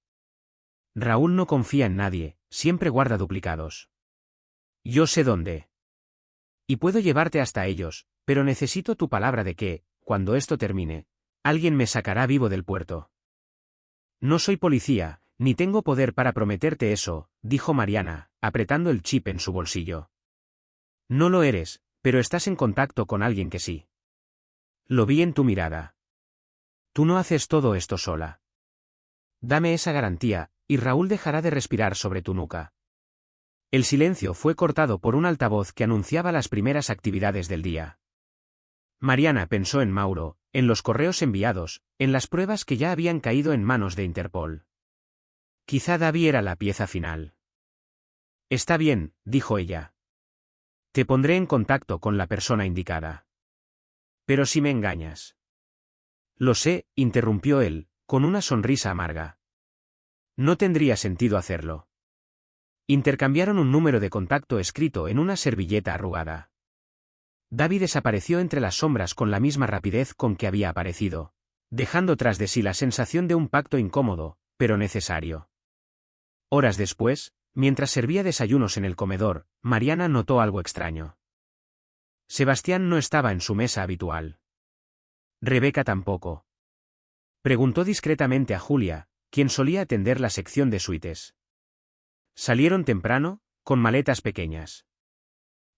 Raúl no confía en nadie, siempre guarda duplicados. Yo sé dónde. Y puedo llevarte hasta ellos, pero necesito tu palabra de que, cuando esto termine, alguien me sacará vivo del puerto». «No soy policía, ni tengo poder para prometerte eso», dijo Mariana, apretando el chip en su bolsillo. «No lo eres, pero estás en contacto con alguien que sí. Lo vi en tu mirada. Tú no haces todo esto sola. Dame esa garantía, y Raúl dejará de respirar sobre tu nuca». El silencio fue cortado por un altavoz que anunciaba las primeras actividades del día. Mariana pensó en Mauro, en los correos enviados, en las pruebas que ya habían caído en manos de Interpol. Quizá Davi era la pieza final. «Está bien», dijo ella. «Te pondré en contacto con la persona indicada». «Pero si me engañas». «Lo sé», interrumpió él, con una sonrisa amarga. «No tendría sentido hacerlo». Intercambiaron un número de contacto escrito en una servilleta arrugada. Davi desapareció entre las sombras con la misma rapidez con que había aparecido, dejando tras de sí la sensación de un pacto incómodo, pero necesario. Horas después, mientras servía desayunos en el comedor, Mariana notó algo extraño. Sebastián no estaba en su mesa habitual. Rebeca tampoco. Preguntó discretamente a Julia, quien solía atender la sección de suites. Salieron temprano, con maletas pequeñas.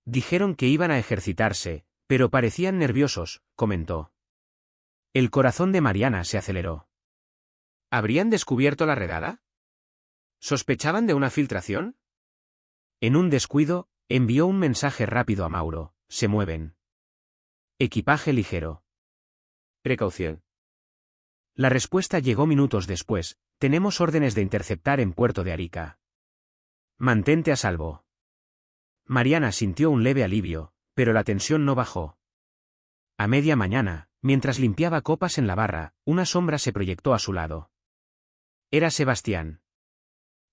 Dijeron que iban a ejercitarse, pero parecían nerviosos, comentó. El corazón de Mariana se aceleró. ¿Habrían descubierto la redada? ¿Sospechaban de una filtración? En un descuido, envió un mensaje rápido a Mauro: «Se mueven. Equipaje ligero. Precaución». La respuesta llegó minutos después: «Tenemos órdenes de interceptar en Puerto de Arica. Mantente a salvo». Mariana sintió un leve alivio, pero la tensión no bajó. A media mañana, mientras limpiaba copas en la barra, una sombra se proyectó a su lado. Era Sebastián.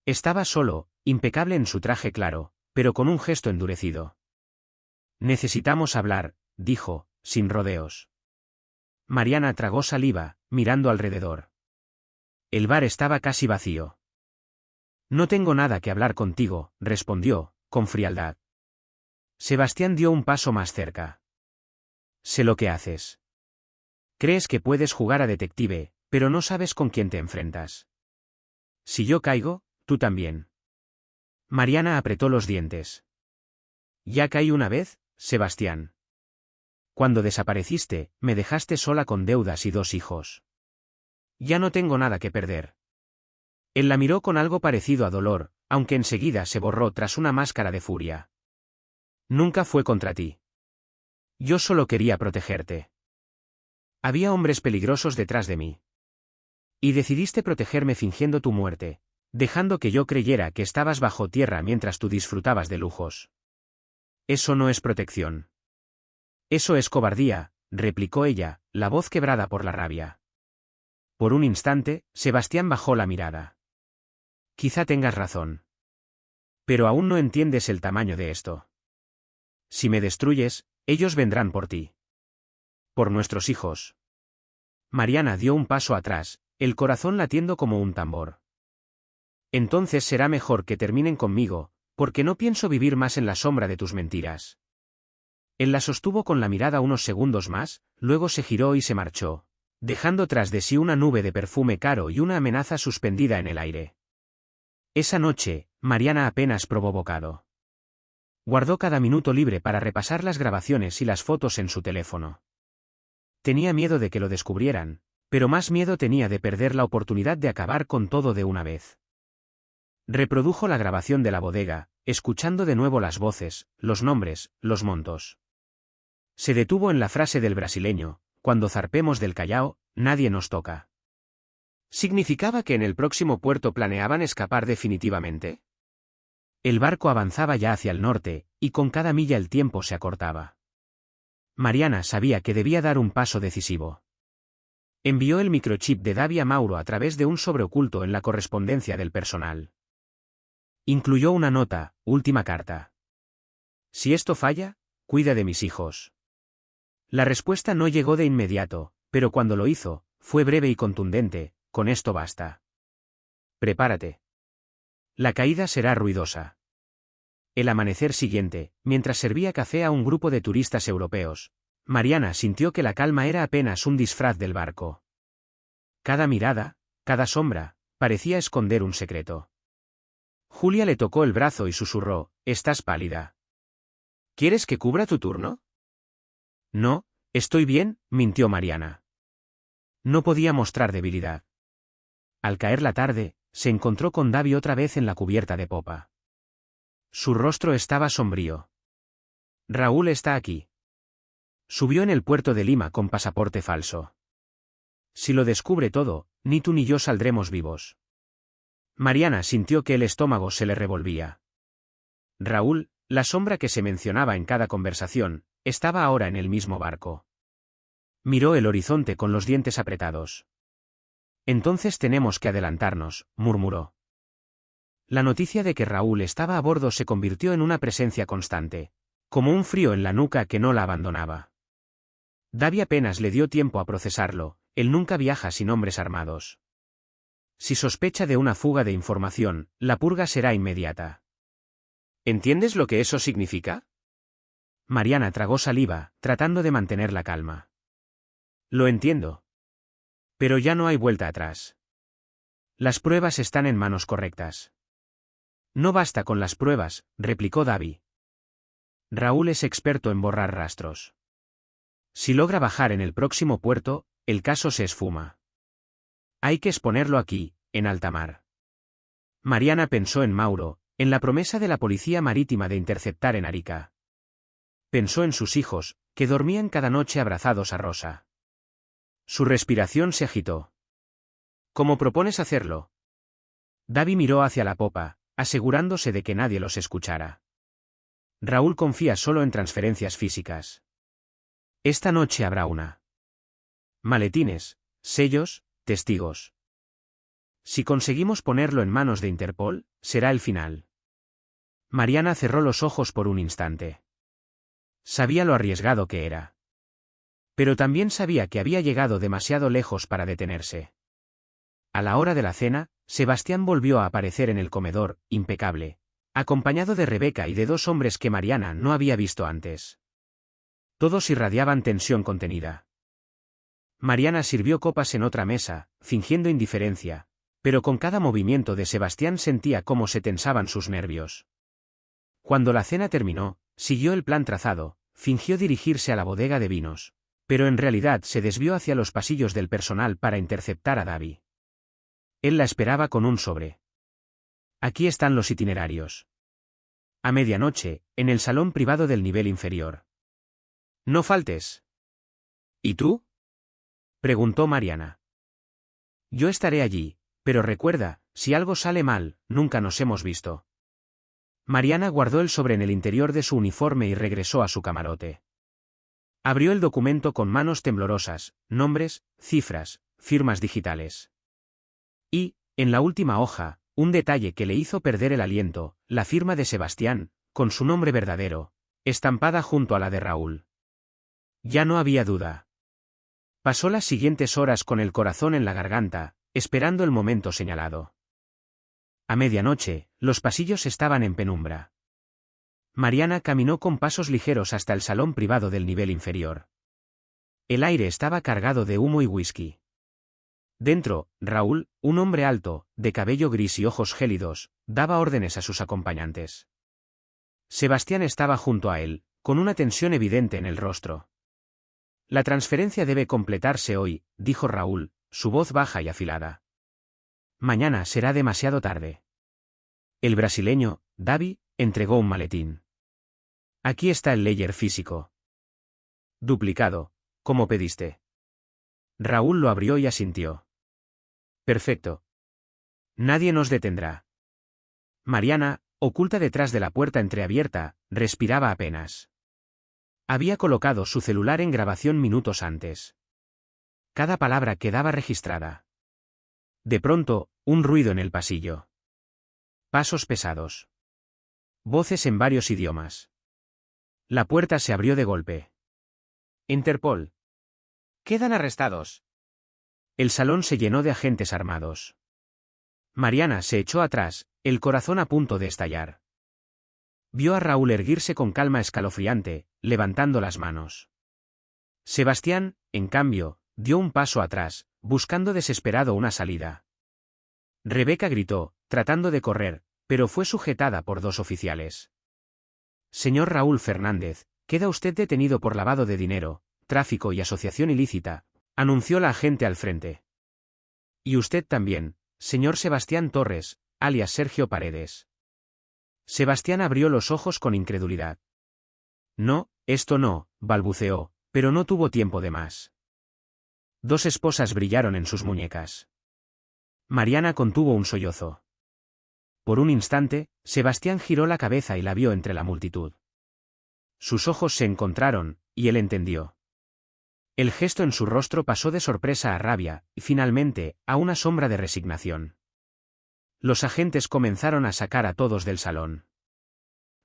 Estaba solo, impecable en su traje claro, pero con un gesto endurecido. «Necesitamos hablar», dijo, sin rodeos. Mariana tragó saliva, mirando alrededor. El bar estaba casi vacío. «No tengo nada que hablar contigo», respondió, con frialdad. Sebastián dio un paso más cerca. «Sé lo que haces. Crees que puedes jugar a detective, pero no sabes con quién te enfrentas. Si yo caigo, tú también». Mariana apretó los dientes. «Ya caí una vez, Sebastián. Cuando desapareciste, me dejaste sola con deudas y 2 hijos. Ya no tengo nada que perder». Él la miró con algo parecido a dolor, aunque enseguida se borró tras una máscara de furia. «Nunca fue contra ti. Yo solo quería protegerte. Había hombres peligrosos detrás de mí. Y decidiste protegerme fingiendo tu muerte, dejando que yo creyera que estabas bajo tierra mientras tú disfrutabas de lujos. Eso no es protección. Eso es cobardía, replicó ella, la voz quebrada por la rabia. Por un instante, Sebastián bajó la mirada. Quizá tengas razón. Pero aún no entiendes el tamaño de esto. Si me destruyes, ellos vendrán por ti. Por nuestros hijos. Mariana dio un paso atrás, el corazón latiendo como un tambor. Entonces será mejor que terminen conmigo, porque no pienso vivir más en la sombra de tus mentiras. Él la sostuvo con la mirada unos segundos más, luego se giró y se marchó, dejando tras de sí una nube de perfume caro y una amenaza suspendida en el aire. Esa noche, Mariana apenas probó bocado. Guardó cada minuto libre para repasar las grabaciones y las fotos en su teléfono. Tenía miedo de que lo descubrieran, pero más miedo tenía de perder la oportunidad de acabar con todo de una vez. Reprodujo la grabación de la bodega, escuchando de nuevo las voces, los nombres, los montos. Se detuvo en la frase del brasileño: cuando zarpemos del Callao, nadie nos toca. ¿Significaba que en el próximo puerto planeaban escapar definitivamente? El barco avanzaba ya hacia el norte, y con cada milla el tiempo se acortaba. Mariana sabía que debía dar un paso decisivo. Envió el microchip de Davi a Mauro a través de un sobre oculto en la correspondencia del personal. Incluyó una nota: última carta. Si esto falla, cuida de mis hijos. La respuesta no llegó de inmediato, pero cuando lo hizo, fue breve y contundente: con esto basta. Prepárate. La caída será ruidosa. El amanecer siguiente, mientras servía café a un grupo de turistas europeos, Mariana sintió que la calma era apenas un disfraz del barco. Cada mirada, cada sombra, parecía esconder un secreto. Julia le tocó el brazo y susurró: estás pálida. ¿Quieres que cubra tu turno? No, estoy bien, mintió Mariana. No podía mostrar debilidad. Al caer la tarde, se encontró con Davi otra vez en la cubierta de popa. Su rostro estaba sombrío. Raúl está aquí. Subió en el puerto de Lima con pasaporte falso. Si lo descubre todo, ni tú ni yo saldremos vivos. Mariana sintió que el estómago se le revolvía. Raúl, la sombra que se mencionaba en cada conversación, estaba ahora en el mismo barco. Miró el horizonte con los dientes apretados. Entonces tenemos que adelantarnos, murmuró. La noticia de que Raúl estaba a bordo se convirtió en una presencia constante, como un frío en la nuca que no la abandonaba. Davi apenas le dio tiempo a procesarlo: él nunca viaja sin hombres armados. Si sospecha de una fuga de información, la purga será inmediata. ¿Entiendes lo que eso significa? Mariana tragó saliva, tratando de mantener la calma. Lo entiendo. Pero ya no hay vuelta atrás. Las pruebas están en manos correctas. No basta con las pruebas, replicó Davi. Raúl es experto en borrar rastros. Si logra bajar en el próximo puerto, el caso se esfuma. Hay que exponerlo aquí, en alta mar. Mariana pensó en Mauro, en la promesa de la policía marítima de interceptar en Arica. Pensó en sus hijos, que dormían cada noche abrazados a Rosa. Su respiración se agitó. ¿Cómo propones hacerlo? Davi miró hacia la popa, asegurándose de que nadie los escuchara. Raúl confía solo en transferencias físicas. Esta noche habrá una. Maletines, sellos, testigos. Si conseguimos ponerlo en manos de Interpol, será el final. Mariana cerró los ojos por un instante. Sabía lo arriesgado que era. Pero también sabía que había llegado demasiado lejos para detenerse. A la hora de la cena, Sebastián volvió a aparecer en el comedor, impecable, acompañado de Rebeca y de dos hombres que Mariana no había visto antes. Todos irradiaban tensión contenida. Mariana sirvió copas en otra mesa, fingiendo indiferencia, pero con cada movimiento de Sebastián sentía cómo se tensaban sus nervios. Cuando la cena terminó, siguió el plan trazado, fingió dirigirse a la bodega de vinos, pero en realidad se desvió hacia los pasillos del personal para interceptar a Davi. Él la esperaba con un sobre. Aquí están los itinerarios. A medianoche, en el salón privado del nivel inferior. No faltes. ¿Y tú? Preguntó Mariana. Yo estaré allí, pero recuerda, si algo sale mal, nunca nos hemos visto. Mariana guardó el sobre en el interior de su uniforme y regresó a su camarote. Abrió el documento con manos temblorosas, nombres, cifras, firmas digitales. Y, en la última hoja, un detalle que le hizo perder el aliento, la firma de Sebastián, con su nombre verdadero, estampada junto a la de Raúl. Ya no había duda. Pasó las siguientes horas con el corazón en la garganta, esperando el momento señalado. A medianoche, los pasillos estaban en penumbra. Mariana caminó con pasos ligeros hasta el salón privado del nivel inferior. El aire estaba cargado de humo y whisky. Dentro, Raúl, un hombre alto, de cabello gris y ojos gélidos, daba órdenes a sus acompañantes. Sebastián estaba junto a él, con una tensión evidente en el rostro. La transferencia debe completarse hoy, dijo Raúl, su voz baja y afilada. Mañana será demasiado tarde. El brasileño, Davi, entregó un maletín. Aquí está el ledger físico. Duplicado, como pediste. Raúl lo abrió y asintió. Perfecto. Nadie nos detendrá. Mariana, oculta detrás de la puerta entreabierta, respiraba apenas. Había colocado su celular en grabación minutos antes. Cada palabra quedaba registrada. De pronto, un ruido en el pasillo. Pasos pesados. Voces en varios idiomas. La puerta se abrió de golpe. Interpol. Quedan arrestados. El salón se llenó de agentes armados. Mariana se echó atrás, el corazón a punto de estallar. Vio a Raúl erguirse con calma escalofriante, levantando las manos. Sebastián, en cambio, dio un paso atrás, buscando desesperado una salida. Rebeca gritó, tratando de correr, pero fue sujetada por dos oficiales. Señor Raúl Fernández, queda usted detenido por lavado de dinero, tráfico y asociación ilícita, anunció la agente al frente. Y usted también, señor Sebastián Torres, alias Sergio Paredes. Sebastián abrió los ojos con incredulidad. No, esto no, balbuceó, pero no tuvo tiempo de más. Dos esposas brillaron en sus muñecas. Mariana contuvo un sollozo. Por un instante, Sebastián giró la cabeza y la vio entre la multitud. Sus ojos se encontraron, y él entendió. El gesto en su rostro pasó de sorpresa a rabia, y finalmente, a una sombra de resignación. Los agentes comenzaron a sacar a todos del salón.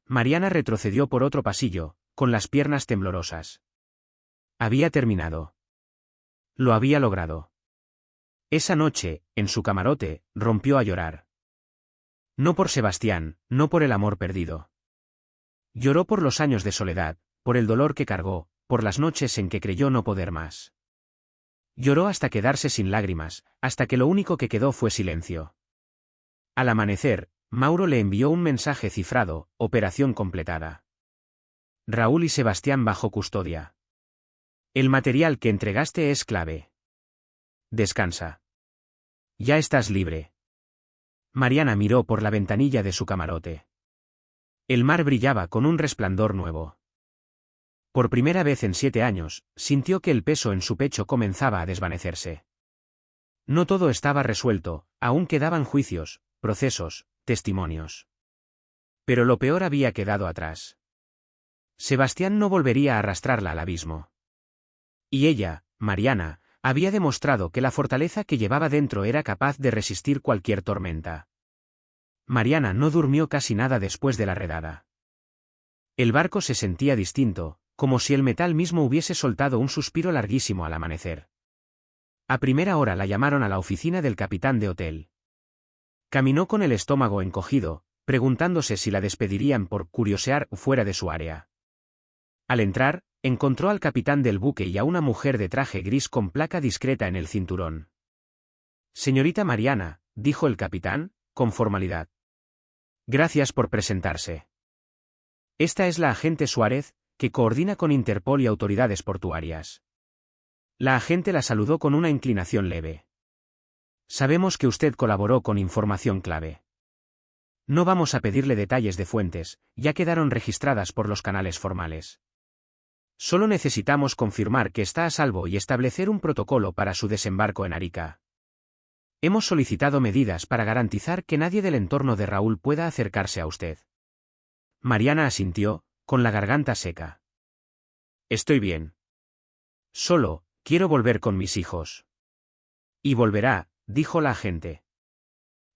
Mariana retrocedió por otro pasillo, con las piernas temblorosas. Había terminado. Lo había logrado. Esa noche, en su camarote, rompió a llorar. No por Sebastián, no por el amor perdido. Lloró por los años de soledad, por el dolor que cargó, por las noches en que creyó no poder más. Lloró hasta quedarse sin lágrimas, hasta que lo único que quedó fue silencio. Al amanecer, Mauro le envió un mensaje cifrado, operación completada. Raúl y Sebastián bajo custodia. El material que entregaste es clave. Descansa. Ya estás libre. Mariana miró por la ventanilla de su camarote. El mar brillaba con un resplandor nuevo. Por primera vez en 7 años, sintió que el peso en su pecho comenzaba a desvanecerse. No todo estaba resuelto, aún quedaban juicios, procesos, testimonios. Pero lo peor había quedado atrás. Sebastián no volvería a arrastrarla al abismo. Y ella, Mariana, había demostrado que la fortaleza que llevaba dentro era capaz de resistir cualquier tormenta. Mariana no durmió casi nada después de la redada. El barco se sentía distinto, como si el metal mismo hubiese soltado un suspiro larguísimo al amanecer. A primera hora la llamaron a la oficina del capitán de hotel. Caminó con el estómago encogido, preguntándose si la despedirían por curiosear fuera de su área. Al entrar, encontró al capitán del buque y a una mujer de traje gris con placa discreta en el cinturón. Señorita Mariana, dijo el capitán, con formalidad. Gracias por presentarse. Esta es la agente Suárez, que coordina con Interpol y autoridades portuarias. La agente la saludó con una inclinación leve. Sabemos que usted colaboró con información clave. No vamos a pedirle detalles de fuentes, ya quedaron registradas por los canales formales. Solo necesitamos confirmar que está a salvo y establecer un protocolo para su desembarco en Arica. Hemos solicitado medidas para garantizar que nadie del entorno de Raúl pueda acercarse a usted. Mariana asintió, con la garganta seca. Estoy bien. Solo, quiero volver con mis hijos. Y volverá, dijo la agente.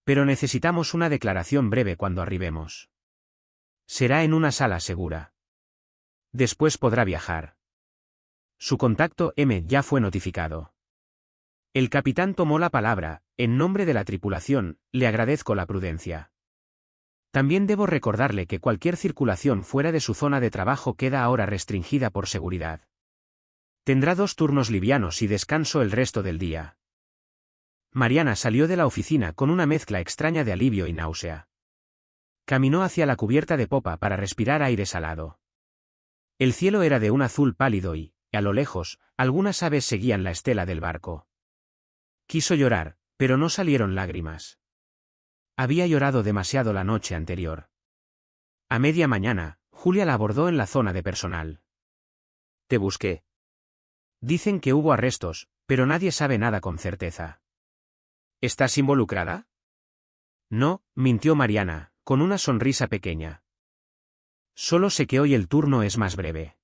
Pero necesitamos una declaración breve cuando arribemos. Será en una sala segura. Después podrá viajar. Su contacto M ya fue notificado. El capitán tomó la palabra. En nombre de la tripulación, le agradezco la prudencia. También debo recordarle que cualquier circulación fuera de su zona de trabajo queda ahora restringida por seguridad. Tendrá 2 turnos livianos y descanso el resto del día. Mariana salió de la oficina con una mezcla extraña de alivio y náusea. Caminó hacia la cubierta de popa para respirar aire salado. El cielo era de un azul pálido y, a lo lejos, algunas aves seguían la estela del barco. Quiso llorar, pero no salieron lágrimas. Había llorado demasiado la noche anterior. A media mañana, Julia la abordó en la zona de personal. Te busqué. Dicen que hubo arrestos, pero nadie sabe nada con certeza. ¿Estás involucrada? No, mintió Mariana, con una sonrisa pequeña. Solo sé que hoy el turno es más breve.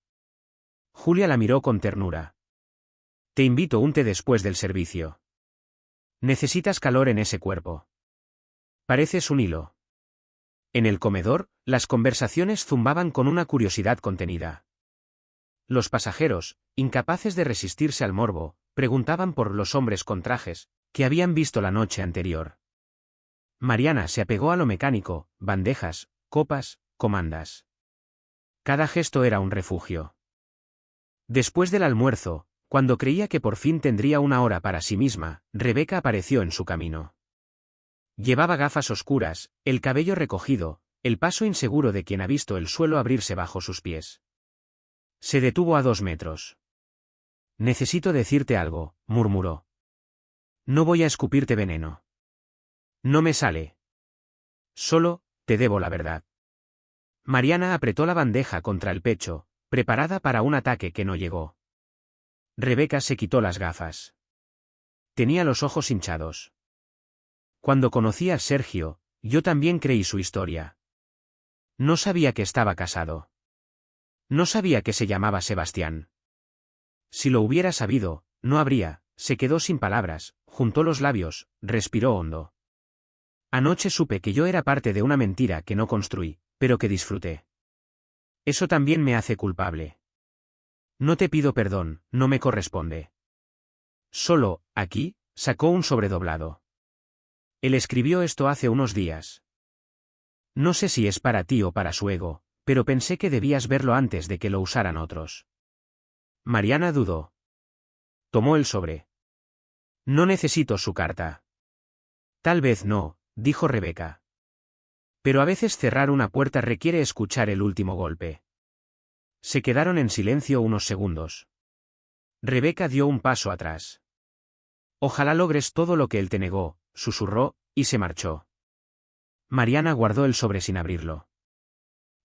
Julia la miró con ternura. Te invito un té después del servicio. Necesitas calor en ese cuerpo. Pareces un hilo. En el comedor, las conversaciones zumbaban con una curiosidad contenida. Los pasajeros, incapaces de resistirse al morbo, preguntaban por los hombres con trajes, que habían visto la noche anterior. Mariana se apegó a lo mecánico, bandejas, copas, comandas. Cada gesto era un refugio. Después del almuerzo, cuando creía que por fin tendría una hora para sí misma, Rebeca apareció en su camino. Llevaba gafas oscuras, el cabello recogido, el paso inseguro de quien ha visto el suelo abrirse bajo sus pies. Se detuvo a 2 metros. Necesito decirte algo, murmuró. No voy a escupirte veneno. No me sale. Solo, te debo la verdad. Mariana apretó la bandeja contra el pecho, preparada para un ataque que no llegó. Rebeca se quitó las gafas. Tenía los ojos hinchados. Cuando conocí a Sergio, yo también creí su historia. No sabía que estaba casado. No sabía que se llamaba Sebastián. Si lo hubiera sabido, no habría. Se quedó sin palabras, juntó los labios, respiró hondo. Anoche supe que yo era parte de una mentira que no construí, pero que disfruté. Eso también me hace culpable. No te pido perdón, no me corresponde. Solo, aquí, sacó un sobredoblado. Él escribió esto hace unos días. No sé si es para ti o para su ego, pero pensé que debías verlo antes de que lo usaran otros. Mariana dudó. Tomó el sobre. No necesito su carta. Tal vez no, dijo Rebeca. Pero a veces cerrar una puerta requiere escuchar el último golpe. Se quedaron en silencio unos segundos. Rebeca dio un paso atrás. Ojalá logres todo lo que él te negó, susurró, y se marchó. Mariana guardó el sobre sin abrirlo.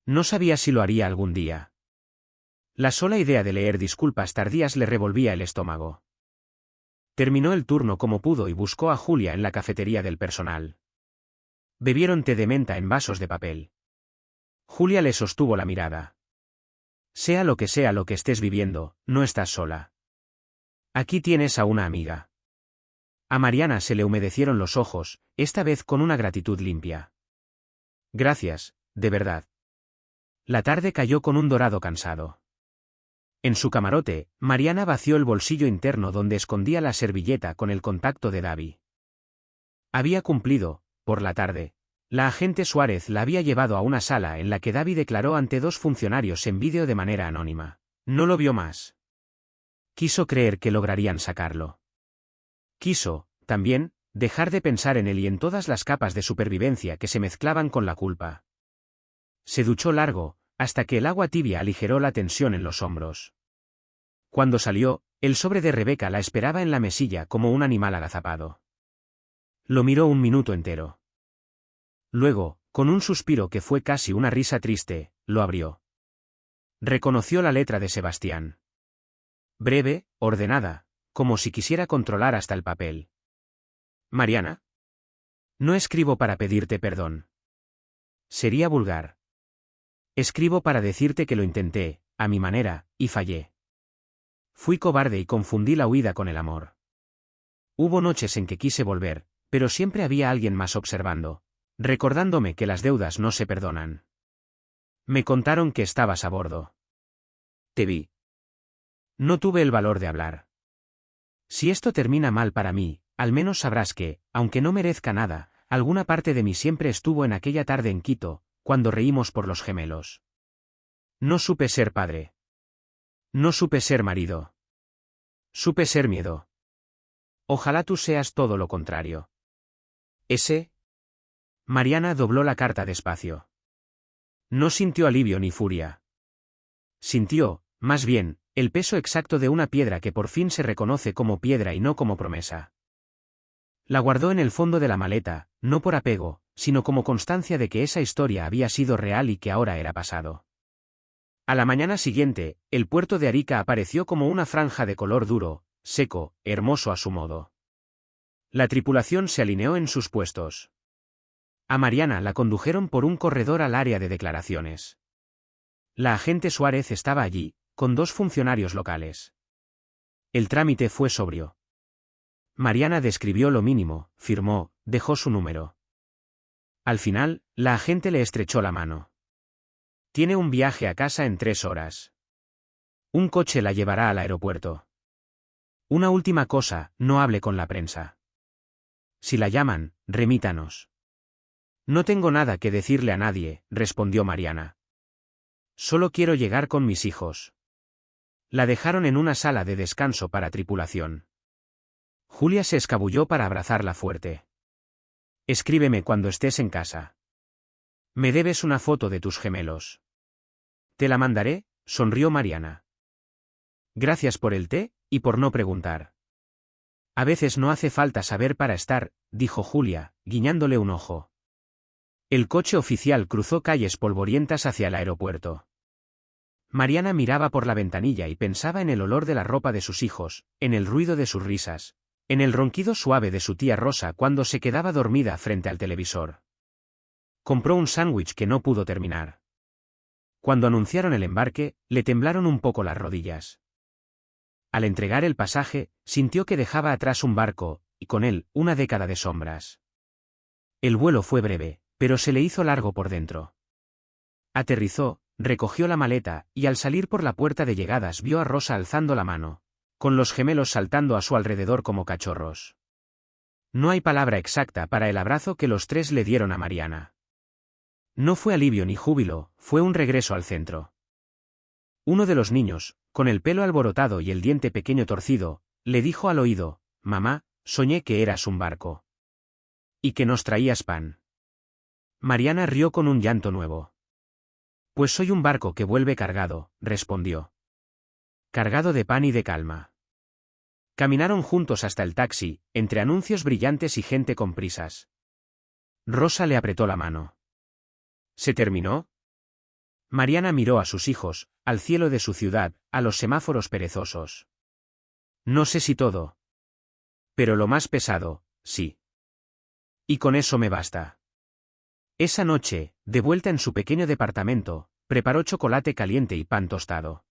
No sabía si lo haría algún día. La sola idea de leer disculpas tardías le revolvía el estómago. Terminó el turno como pudo y buscó a Julia en la cafetería del personal. Bebieron té de menta en vasos de papel. Julia le sostuvo la mirada. Sea lo que estés viviendo, no estás sola. Aquí tienes a una amiga. A Mariana se le humedecieron los ojos, esta vez con una gratitud limpia. Gracias, de verdad. La tarde cayó con un dorado cansado. En su camarote, Mariana vació el bolsillo interno donde escondía la servilleta con el contacto de Davi. Había cumplido, por la tarde. La agente Suárez la había llevado a una sala en la que Davi declaró ante 2 funcionarios en vídeo de manera anónima. No lo vio más. Quiso creer que lograrían sacarlo. Quiso, también, dejar de pensar en él y en todas las capas de supervivencia que se mezclaban con la culpa. Se duchó largo, hasta que el agua tibia aligeró la tensión en los hombros. Cuando salió, el sobre de Rebeca la esperaba en la mesilla como un animal agazapado. Lo miró un minuto entero. Luego, con un suspiro que fue casi una risa triste, lo abrió. Reconoció la letra de Sebastián. Breve, ordenada, como si quisiera controlar hasta el papel. Mariana. No escribo para pedirte perdón. Sería vulgar. Escribo para decirte que lo intenté, a mi manera, y fallé. Fui cobarde y confundí la huida con el amor. Hubo noches en que quise volver, pero siempre había alguien más observando, recordándome que las deudas no se perdonan. Me contaron que estabas a bordo. Te vi. No tuve el valor de hablar. Si esto termina mal para mí, al menos sabrás que, aunque no merezca nada, alguna parte de mí siempre estuvo en aquella tarde en Quito, cuando reímos por los gemelos. No supe ser padre. No supe ser marido. Supe ser miedo. Ojalá tú seas todo lo contrario. Ese. Mariana dobló la carta despacio. No sintió alivio ni furia. Sintió, más bien, el peso exacto de una piedra que por fin se reconoce como piedra y no como promesa. La guardó en el fondo de la maleta, no por apego, sino como constancia de que esa historia había sido real y que ahora era pasado. A la mañana siguiente, el puerto de Arica apareció como una franja de color duro, seco, hermoso a su modo. La tripulación se alineó en sus puestos. A Mariana la condujeron por un corredor al área de declaraciones. La agente Suárez estaba allí, con 2 funcionarios locales. El trámite fue sobrio. Mariana describió lo mínimo, firmó, dejó su número. Al final, la agente le estrechó la mano. Tiene un viaje a casa en 3 horas. Un coche la llevará al aeropuerto. Una última cosa, no hable con la prensa. Si la llaman, remítanos. No tengo nada que decirle a nadie, respondió Mariana. Solo quiero llegar con mis hijos. La dejaron en una sala de descanso para tripulación. Julia se escabulló para abrazarla fuerte. Escríbeme cuando estés en casa. Me debes una foto de tus gemelos. Te la mandaré, sonrió Mariana. Gracias por el té, y por no preguntar. A veces no hace falta saber para estar, dijo Julia, guiñándole un ojo. El coche oficial cruzó calles polvorientas hacia el aeropuerto. Mariana miraba por la ventanilla y pensaba en el olor de la ropa de sus hijos, en el ruido de sus risas, en el ronquido suave de su tía Rosa cuando se quedaba dormida frente al televisor. Compró un sándwich que no pudo terminar. Cuando anunciaron el embarque, le temblaron un poco las rodillas. Al entregar el pasaje, sintió que dejaba atrás un barco, y con él, una década de sombras. El vuelo fue breve, pero se le hizo largo por dentro. Aterrizó, recogió la maleta, y al salir por la puerta de llegadas vio a Rosa alzando la mano, con los gemelos saltando a su alrededor como cachorros. No hay palabra exacta para el abrazo que los 3 le dieron a Mariana. No fue alivio ni júbilo, fue un regreso al centro. Uno de los niños, con el pelo alborotado y el diente pequeño torcido, le dijo al oído: «Mamá, soñé que eras un barco. Y que nos traías pan». Mariana rió con un llanto nuevo. «Pues soy un barco que vuelve cargado», respondió. «Cargado de pan y de calma». Caminaron juntos hasta el taxi, entre anuncios brillantes y gente con prisas. Rosa le apretó la mano. ¿Se terminó? Mariana miró a sus hijos, al cielo de su ciudad, a los semáforos perezosos. No sé si todo. Pero lo más pesado, sí. Y con eso me basta. Esa noche, de vuelta en su pequeño departamento, preparó chocolate caliente y pan tostado.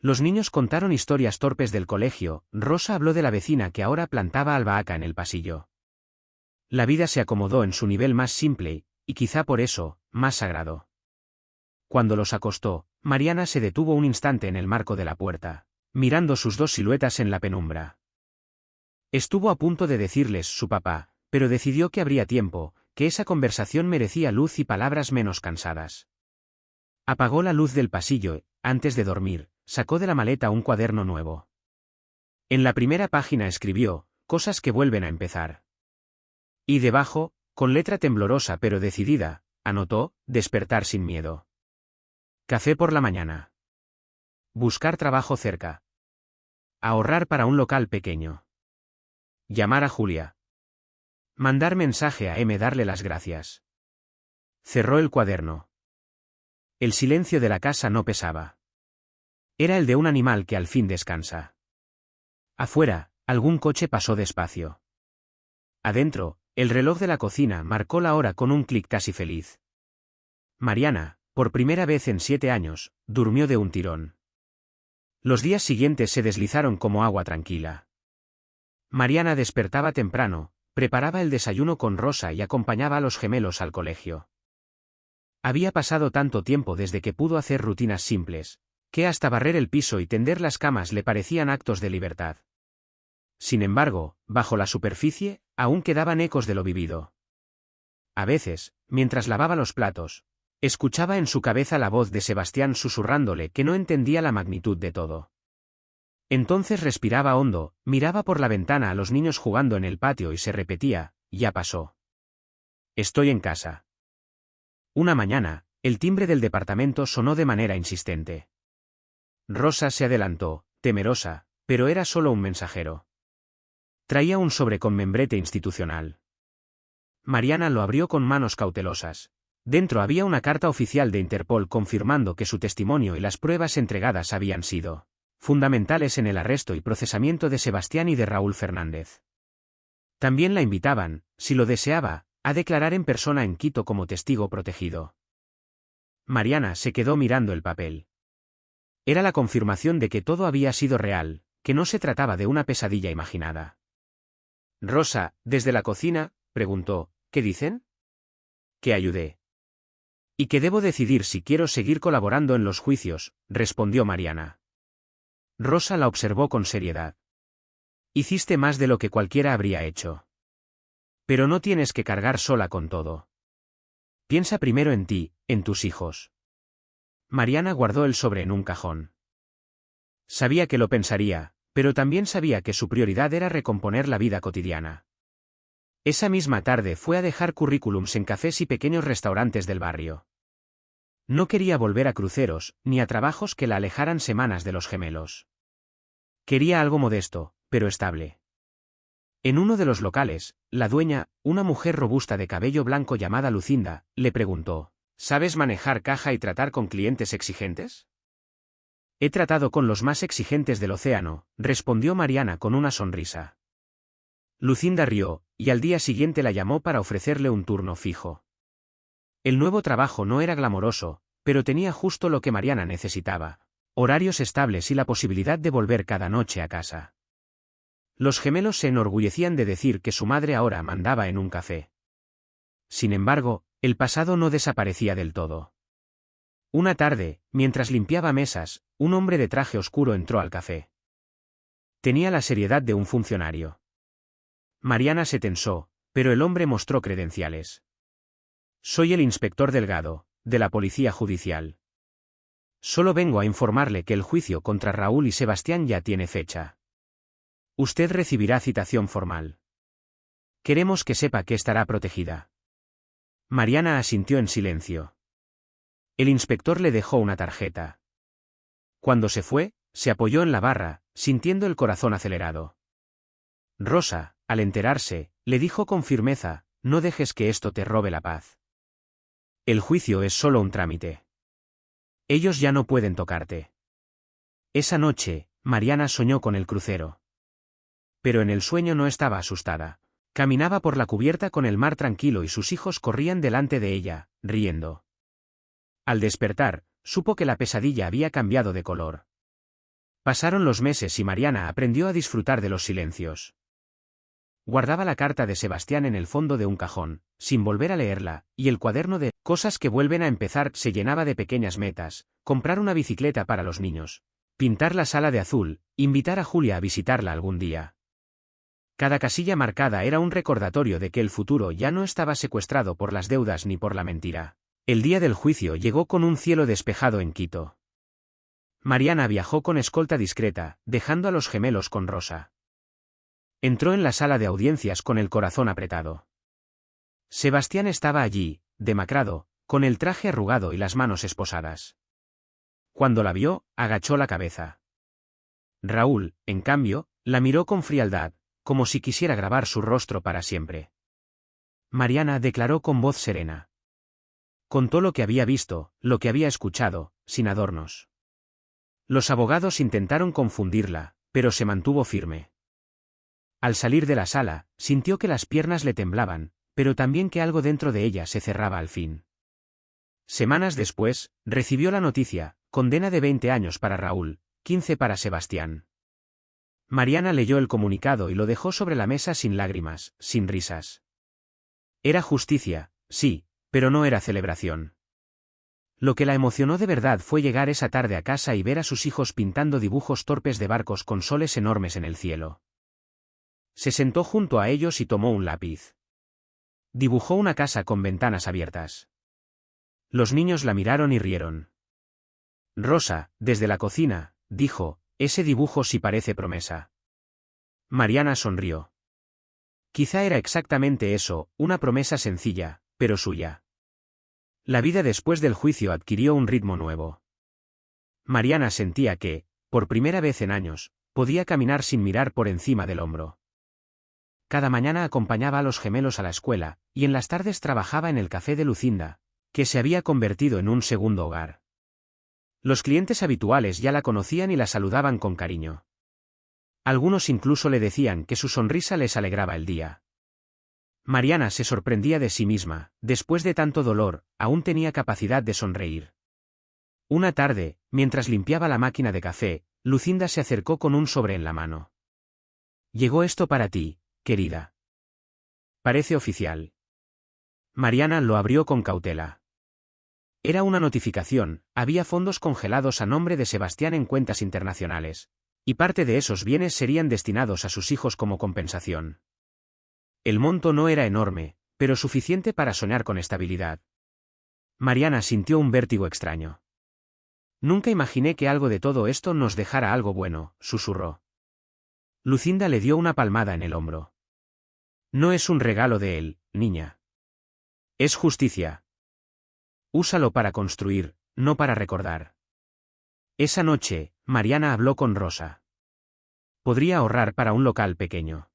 Los niños contaron historias torpes del colegio. Rosa habló de la vecina que ahora plantaba albahaca en el pasillo. La vida se acomodó en su nivel más simple, y quizá por eso, más sagrado. Cuando los acostó, Mariana se detuvo un instante en el marco de la puerta, mirando sus 2 siluetas en la penumbra. Estuvo a punto de decirles su papá, pero decidió que habría tiempo, que esa conversación merecía luz y palabras menos cansadas. Apagó la luz del pasillo, antes de dormir, sacó de la maleta un cuaderno nuevo. En la primera página escribió: «Cosas que vuelven a empezar». Y debajo, con letra temblorosa pero decidida, anotó: «Despertar sin miedo». Café por la mañana. Buscar trabajo cerca. Ahorrar para un local pequeño. Llamar a Julia. Mandar mensaje a M. Darle las gracias. Cerró el cuaderno. El silencio de la casa no pesaba. Era el de un animal que al fin descansa. Afuera, algún coche pasó despacio. Adentro, el reloj de la cocina marcó la hora con un clic casi feliz. Mariana, por primera vez en 7 años, durmió de un tirón. Los días siguientes se deslizaron como agua tranquila. Mariana despertaba temprano, preparaba el desayuno con Rosa y acompañaba a los gemelos al colegio. Había pasado tanto tiempo desde que pudo hacer rutinas simples, que hasta barrer el piso y tender las camas le parecían actos de libertad. Sin embargo, bajo la superficie, aún quedaban ecos de lo vivido. A veces, mientras lavaba los platos, escuchaba en su cabeza la voz de Sebastián susurrándole que no entendía la magnitud de todo. Entonces respiraba hondo, miraba por la ventana a los niños jugando en el patio y se repetía: ya pasó. Estoy en casa. Una mañana, el timbre del departamento sonó de manera insistente. Rosa se adelantó, temerosa, pero era solo un mensajero. Traía un sobre con membrete institucional. Mariana lo abrió con manos cautelosas. Dentro había una carta oficial de Interpol confirmando que su testimonio y las pruebas entregadas habían sido fundamentales en el arresto y procesamiento de Sebastián y de Raúl Fernández. También la invitaban, si lo deseaba, a declarar en persona en Quito como testigo protegido. Mariana se quedó mirando el papel. Era la confirmación de que todo había sido real, que no se trataba de una pesadilla imaginada. Rosa, desde la cocina, preguntó: ¿qué dicen? Que ayudé. Y que debo decidir si quiero seguir colaborando en los juicios, respondió Mariana. Rosa la observó con seriedad. Hiciste más de lo que cualquiera habría hecho. Pero no tienes que cargar sola con todo. Piensa primero en ti, en tus hijos. Mariana guardó el sobre en un cajón. Sabía que lo pensaría, pero también sabía que su prioridad era recomponer la vida cotidiana. Esa misma tarde fue a dejar currículums en cafés y pequeños restaurantes del barrio. No quería volver a cruceros, ni a trabajos que la alejaran semanas de los gemelos. Quería algo modesto, pero estable. En uno de los locales, la dueña, una mujer robusta de cabello blanco llamada Lucinda, le preguntó: ¿sabes manejar caja y tratar con clientes exigentes? He tratado con los más exigentes del océano, respondió Mariana con una sonrisa. Lucinda rió, y al día siguiente la llamó para ofrecerle un turno fijo. El nuevo trabajo no era glamoroso, pero tenía justo lo que Mariana necesitaba: horarios estables y la posibilidad de volver cada noche a casa. Los gemelos se enorgullecían de decir que su madre ahora mandaba en un café. Sin embargo, el pasado no desaparecía del todo. Una tarde, mientras limpiaba mesas, un hombre de traje oscuro entró al café. Tenía la seriedad de un funcionario. Mariana se tensó, pero el hombre mostró credenciales. Soy el inspector Delgado, de la Policía Judicial. Solo vengo a informarle que el juicio contra Raúl y Sebastián ya tiene fecha. Usted recibirá citación formal. Queremos que sepa que estará protegida. Mariana asintió en silencio. El inspector le dejó una tarjeta. Cuando se fue, se apoyó en la barra, sintiendo el corazón acelerado. Rosa, al enterarse, le dijo con firmeza: no dejes que esto te robe la paz. El juicio es solo un trámite. Ellos ya no pueden tocarte. Esa noche, Mariana soñó con el crucero. Pero en el sueño no estaba asustada. Caminaba por la cubierta con el mar tranquilo y sus hijos corrían delante de ella, riendo. Al despertar, supo que la pesadilla había cambiado de color. Pasaron los meses y Mariana aprendió a disfrutar de los silencios. Guardaba la carta de Sebastián en el fondo de un cajón, sin volver a leerla, y el cuaderno de cosas que vuelven a empezar se llenaba de pequeñas metas: comprar una bicicleta para los niños, pintar la sala de azul, invitar a Julia a visitarla algún día. Cada casilla marcada era un recordatorio de que el futuro ya no estaba secuestrado por las deudas ni por la mentira. El día del juicio llegó con un cielo despejado en Quito. Mariana viajó con escolta discreta, dejando a los gemelos con Rosa. Entró en la sala de audiencias con el corazón apretado. Sebastián estaba allí, demacrado, con el traje arrugado y las manos esposadas. Cuando la vio, agachó la cabeza. Raúl, en cambio, la miró con frialdad, como si quisiera grabar su rostro para siempre. Mariana declaró con voz serena. Contó lo que había visto, lo que había escuchado, sin adornos. Los abogados intentaron confundirla, pero se mantuvo firme. Al salir de la sala, sintió que las piernas le temblaban, pero también que algo dentro de ella se cerraba al fin. Semanas después, recibió la noticia: condena de 20 años para Raúl, 15 para Sebastián. Mariana leyó el comunicado y lo dejó sobre la mesa sin lágrimas, sin risas. Era justicia, sí, pero no era celebración. Lo que la emocionó de verdad fue llegar esa tarde a casa y ver a sus hijos pintando dibujos torpes de barcos con soles enormes en el cielo. Se sentó junto a ellos y tomó un lápiz. Dibujó una casa con ventanas abiertas. Los niños la miraron y rieron. Rosa, desde la cocina, dijo: ese dibujo sí parece promesa. Mariana sonrió. Quizá era exactamente eso, una promesa sencilla, pero suya. La vida después del juicio adquirió un ritmo nuevo. Mariana sentía que, por primera vez en años, podía caminar sin mirar por encima del hombro. Cada mañana acompañaba a los gemelos a la escuela, y en las tardes trabajaba en el café de Lucinda, que se había convertido en un segundo hogar. Los clientes habituales ya la conocían y la saludaban con cariño. Algunos incluso le decían que su sonrisa les alegraba el día. Mariana se sorprendía de sí misma: después de tanto dolor, aún tenía capacidad de sonreír. Una tarde, mientras limpiaba la máquina de café, Lucinda se acercó con un sobre en la mano. «Llegó esto para ti, querida. Parece oficial». Mariana lo abrió con cautela. Era una notificación: había fondos congelados a nombre de Sebastián en cuentas internacionales, y parte de esos bienes serían destinados a sus hijos como compensación. El monto no era enorme, pero suficiente para soñar con estabilidad. Mariana sintió un vértigo extraño. «Nunca imaginé que algo de todo esto nos dejara algo bueno», susurró. Lucinda le dio una palmada en el hombro. «No es un regalo de él, niña. Es justicia. Úsalo para construir, no para recordar». Esa noche, Mariana habló con Rosa. Podría ahorrar para un local pequeño.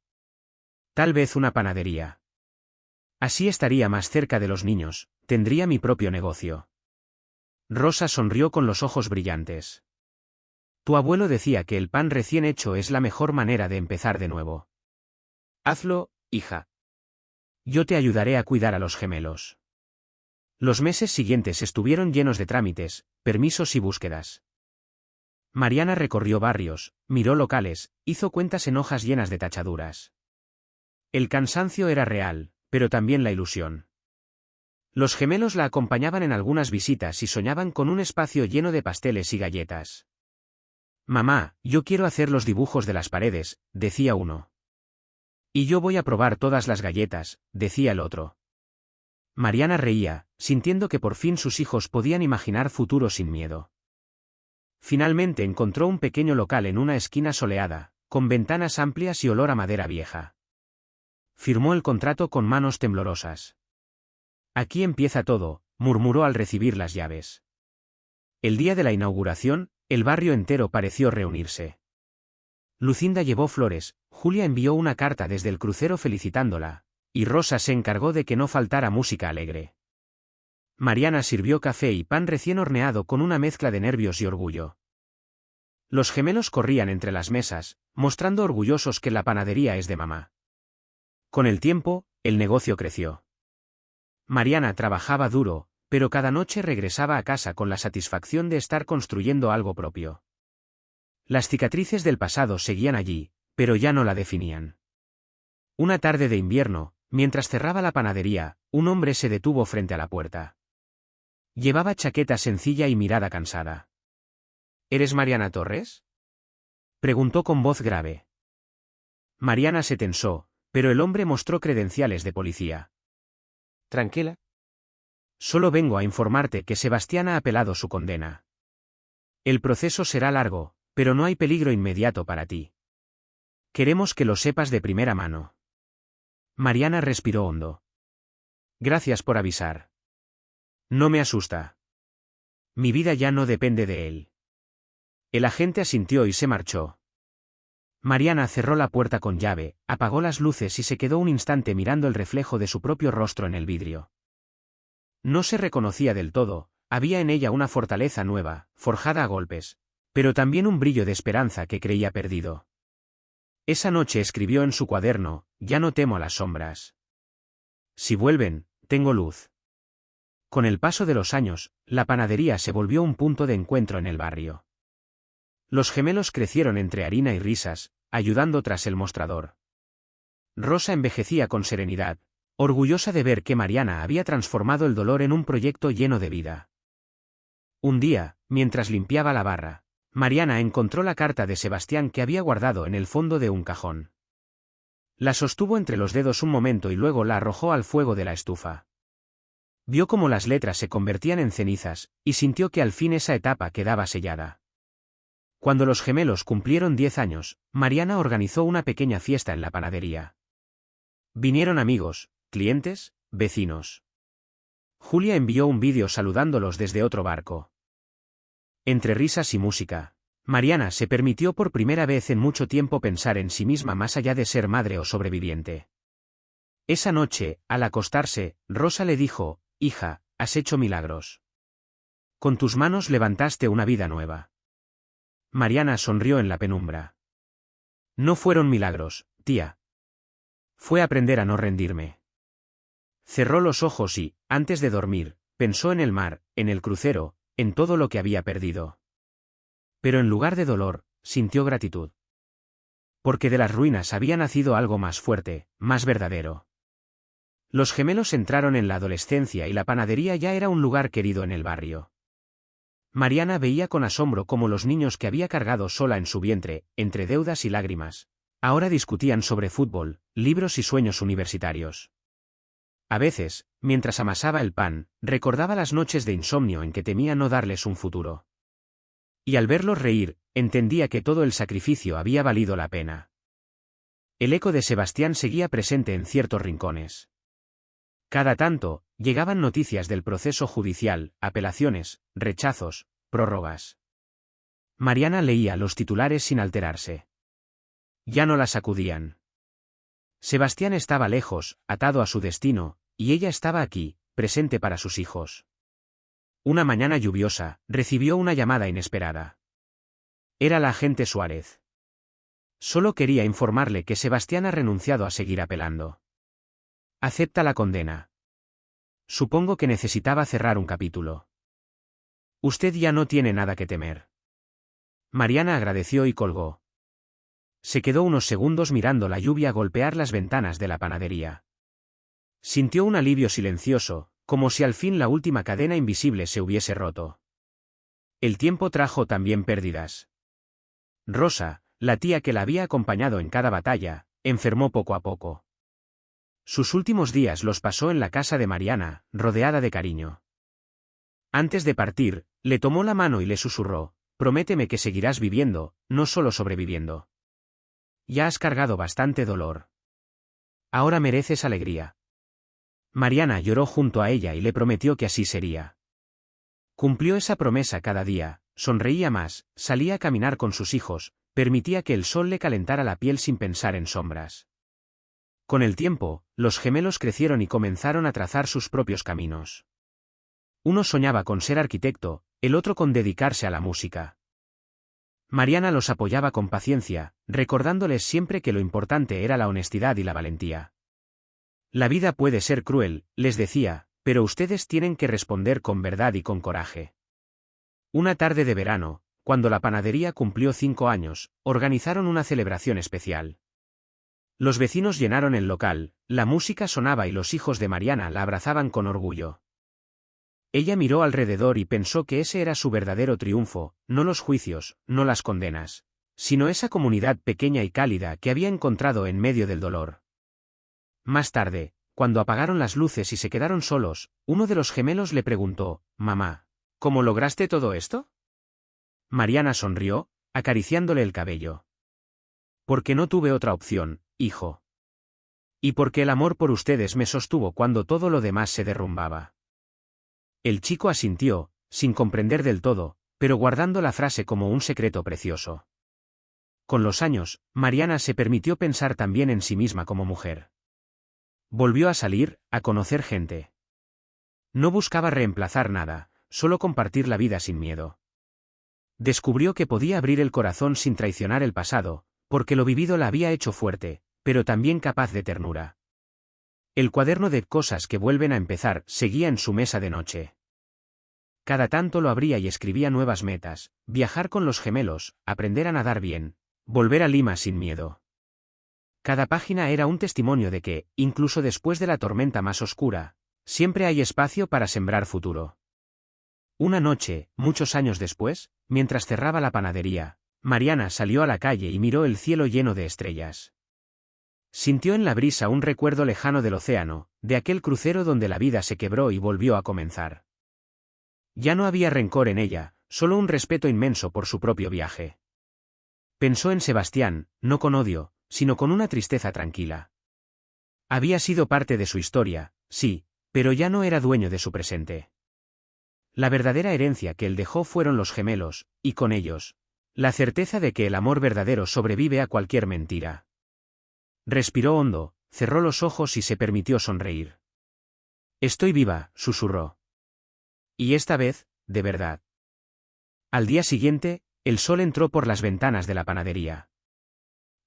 Tal vez una panadería. Así estaría más cerca de los niños, tendría mi propio negocio. Rosa sonrió con los ojos brillantes. «Tu abuelo decía que el pan recién hecho es la mejor manera de empezar de nuevo. Hazlo, hija. Yo te ayudaré a cuidar a los gemelos». Los meses siguientes estuvieron llenos de trámites, permisos y búsquedas. Mariana recorrió barrios, miró locales, hizo cuentas en hojas llenas de tachaduras. El cansancio era real, pero también la ilusión. Los gemelos la acompañaban en algunas visitas y soñaban con un espacio lleno de pasteles y galletas. «Mamá, yo quiero hacer los dibujos de las paredes», decía uno. «Y yo voy a probar todas las galletas», decía el otro. Mariana reía, sintiendo que por fin sus hijos podían imaginar futuros sin miedo. Finalmente encontró un pequeño local en una esquina soleada, con ventanas amplias y olor a madera vieja. Firmó el contrato con manos temblorosas. «Aquí empieza todo», murmuró al recibir las llaves. El día de la inauguración, el barrio entero pareció reunirse. Lucinda llevó flores, Julia envió una carta desde el crucero felicitándola, y Rosa se encargó de que no faltara música alegre. Mariana sirvió café y pan recién horneado con una mezcla de nervios y orgullo. Los gemelos corrían entre las mesas, mostrando orgullosos que la panadería es de mamá. Con el tiempo, el negocio creció. Mariana trabajaba duro, pero cada noche regresaba a casa con la satisfacción de estar construyendo algo propio. Las cicatrices del pasado seguían allí, pero ya no la definían. Una tarde de invierno, mientras cerraba la panadería, un hombre se detuvo frente a la puerta. Llevaba chaqueta sencilla y mirada cansada. «¿Eres Mariana Torres?», preguntó con voz grave. Mariana se tensó, pero el hombre mostró credenciales de policía. «Tranquila. Solo vengo a informarte que Sebastián ha apelado su condena. El proceso será largo, pero no hay peligro inmediato para ti. Queremos que lo sepas de primera mano». Mariana respiró hondo. «Gracias por avisar. No me asusta. Mi vida ya no depende de él». El agente asintió y se marchó. Mariana cerró la puerta con llave, apagó las luces y se quedó un instante mirando el reflejo de su propio rostro en el vidrio. No se reconocía del todo, había en ella una fortaleza nueva, forjada a golpes, pero también un brillo de esperanza que creía perdido. Esa noche escribió en su cuaderno: ya no temo a las sombras. Si vuelven, tengo luz. Con el paso de los años, la panadería se volvió un punto de encuentro en el barrio. Los gemelos crecieron entre harina y risas, ayudando tras el mostrador. Rosa envejecía con serenidad, orgullosa de ver que Mariana había transformado el dolor en un proyecto lleno de vida. Un día, mientras limpiaba la barra, Mariana encontró la carta de Sebastián que había guardado en el fondo de un cajón. La sostuvo entre los dedos un momento y luego la arrojó al fuego de la estufa. Vio cómo las letras se convertían en cenizas, y sintió que al fin esa etapa quedaba sellada. Cuando los gemelos cumplieron 10 años, Mariana organizó una pequeña fiesta en la panadería. Vinieron amigos, clientes, vecinos. Julia envió un vídeo saludándolos desde otro barco. Entre risas y música, Mariana se permitió por primera vez en mucho tiempo pensar en sí misma más allá de ser madre o sobreviviente. Esa noche, al acostarse, Rosa le dijo: hija, has hecho milagros. Con tus manos levantaste una vida nueva. Mariana sonrió en la penumbra. No fueron milagros, tía. Fue aprender a no rendirme. Cerró los ojos y, antes de dormir, pensó en el mar, en el crucero, en todo lo que había perdido. Pero en lugar de dolor, sintió gratitud. Porque de las ruinas había nacido algo más fuerte, más verdadero. Los gemelos entraron en la adolescencia y la panadería ya era un lugar querido en el barrio. Mariana veía con asombro cómo los niños que había cargado sola en su vientre, entre deudas y lágrimas, ahora discutían sobre fútbol, libros y sueños universitarios. A veces, mientras amasaba el pan, recordaba las noches de insomnio en que temía no darles un futuro. Y al verlos reír, entendía que todo el sacrificio había valido la pena. El eco de Sebastián seguía presente en ciertos rincones. Cada tanto, llegaban noticias del proceso judicial, apelaciones, rechazos, prórrogas. Mariana leía los titulares sin alterarse. Ya no la sacudían. Sebastián estaba lejos, atado a su destino, y ella estaba aquí, presente para sus hijos. Una mañana lluviosa, recibió una llamada inesperada. Era la agente Suárez. Solo quería informarle que Sebastián ha renunciado a seguir apelando. Acepta la condena. Supongo que necesitaba cerrar un capítulo. Usted ya no tiene nada que temer. Mariana agradeció y colgó. Se quedó unos segundos mirando la lluvia golpear las ventanas de la panadería. Sintió un alivio silencioso, como si al fin la última cadena invisible se hubiese roto. El tiempo trajo también pérdidas. Rosa, la tía que la había acompañado en cada batalla, enfermó poco a poco. Sus últimos días los pasó en la casa de Mariana, rodeada de cariño. Antes de partir, le tomó la mano y le susurró: prométeme que seguirás viviendo, no solo sobreviviendo. Ya has cargado bastante dolor. Ahora mereces alegría. Mariana lloró junto a ella y le prometió que así sería. Cumplió esa promesa cada día, sonreía más, salía a caminar con sus hijos, permitía que el sol le calentara la piel sin pensar en sombras. Con el tiempo, los gemelos crecieron y comenzaron a trazar sus propios caminos. Uno soñaba con ser arquitecto, el otro con dedicarse a la música. Mariana los apoyaba con paciencia, recordándoles siempre que lo importante era la honestidad y la valentía. La vida puede ser cruel, les decía, pero ustedes tienen que responder con verdad y con coraje. Una tarde de verano, cuando la panadería cumplió 5 años, organizaron una celebración especial. Los vecinos llenaron el local, la música sonaba y los hijos de Mariana la abrazaban con orgullo. Ella miró alrededor y pensó que ese era su verdadero triunfo, no los juicios, no las condenas, sino esa comunidad pequeña y cálida que había encontrado en medio del dolor. Más tarde, cuando apagaron las luces y se quedaron solos, uno de los gemelos le preguntó: «Mamá, ¿cómo lograste todo esto?» Mariana sonrió, acariciándole el cabello. «Porque no tuve otra opción, hijo. Y porque el amor por ustedes me sostuvo cuando todo lo demás se derrumbaba». El chico asintió, sin comprender del todo, pero guardando la frase como un secreto precioso. Con los años, Mariana se permitió pensar también en sí misma como mujer. Volvió a salir, a conocer gente. No buscaba reemplazar nada, solo compartir la vida sin miedo. Descubrió que podía abrir el corazón sin traicionar el pasado, porque lo vivido la había hecho fuerte, pero también capaz de ternura. El cuaderno de cosas que vuelven a empezar seguía en su mesa de noche. Cada tanto lo abría y escribía nuevas metas: viajar con los gemelos, aprender a nadar bien, volver a Lima sin miedo. Cada página era un testimonio de que, incluso después de la tormenta más oscura, siempre hay espacio para sembrar futuro. Una noche, muchos años después, mientras cerraba la panadería, Mariana salió a la calle y miró el cielo lleno de estrellas. Sintió en la brisa un recuerdo lejano del océano, de aquel crucero donde la vida se quebró y volvió a comenzar. Ya no había rencor en ella, solo un respeto inmenso por su propio viaje. Pensó en Sebastián, no con odio, sino con una tristeza tranquila. Había sido parte de su historia, sí, pero ya no era dueño de su presente. La verdadera herencia que él dejó fueron los gemelos, y con ellos, la certeza de que el amor verdadero sobrevive a cualquier mentira. Respiró hondo, cerró los ojos y se permitió sonreír. «Estoy viva», susurró. Y esta vez, de verdad. Al día siguiente, el sol entró por las ventanas de la panadería.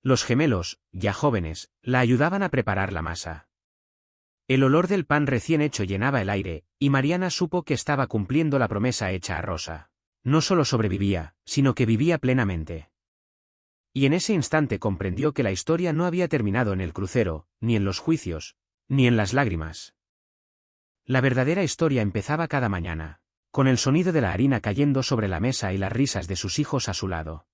Los gemelos, ya jóvenes, la ayudaban a preparar la masa. El olor del pan recién hecho llenaba el aire, y Mariana supo que estaba cumpliendo la promesa hecha a Rosa. No solo sobrevivía, sino que vivía plenamente. Y en ese instante comprendió que la historia no había terminado en el crucero, ni en los juicios, ni en las lágrimas. La verdadera historia empezaba cada mañana, con el sonido de la harina cayendo sobre la mesa y las risas de sus hijos a su lado.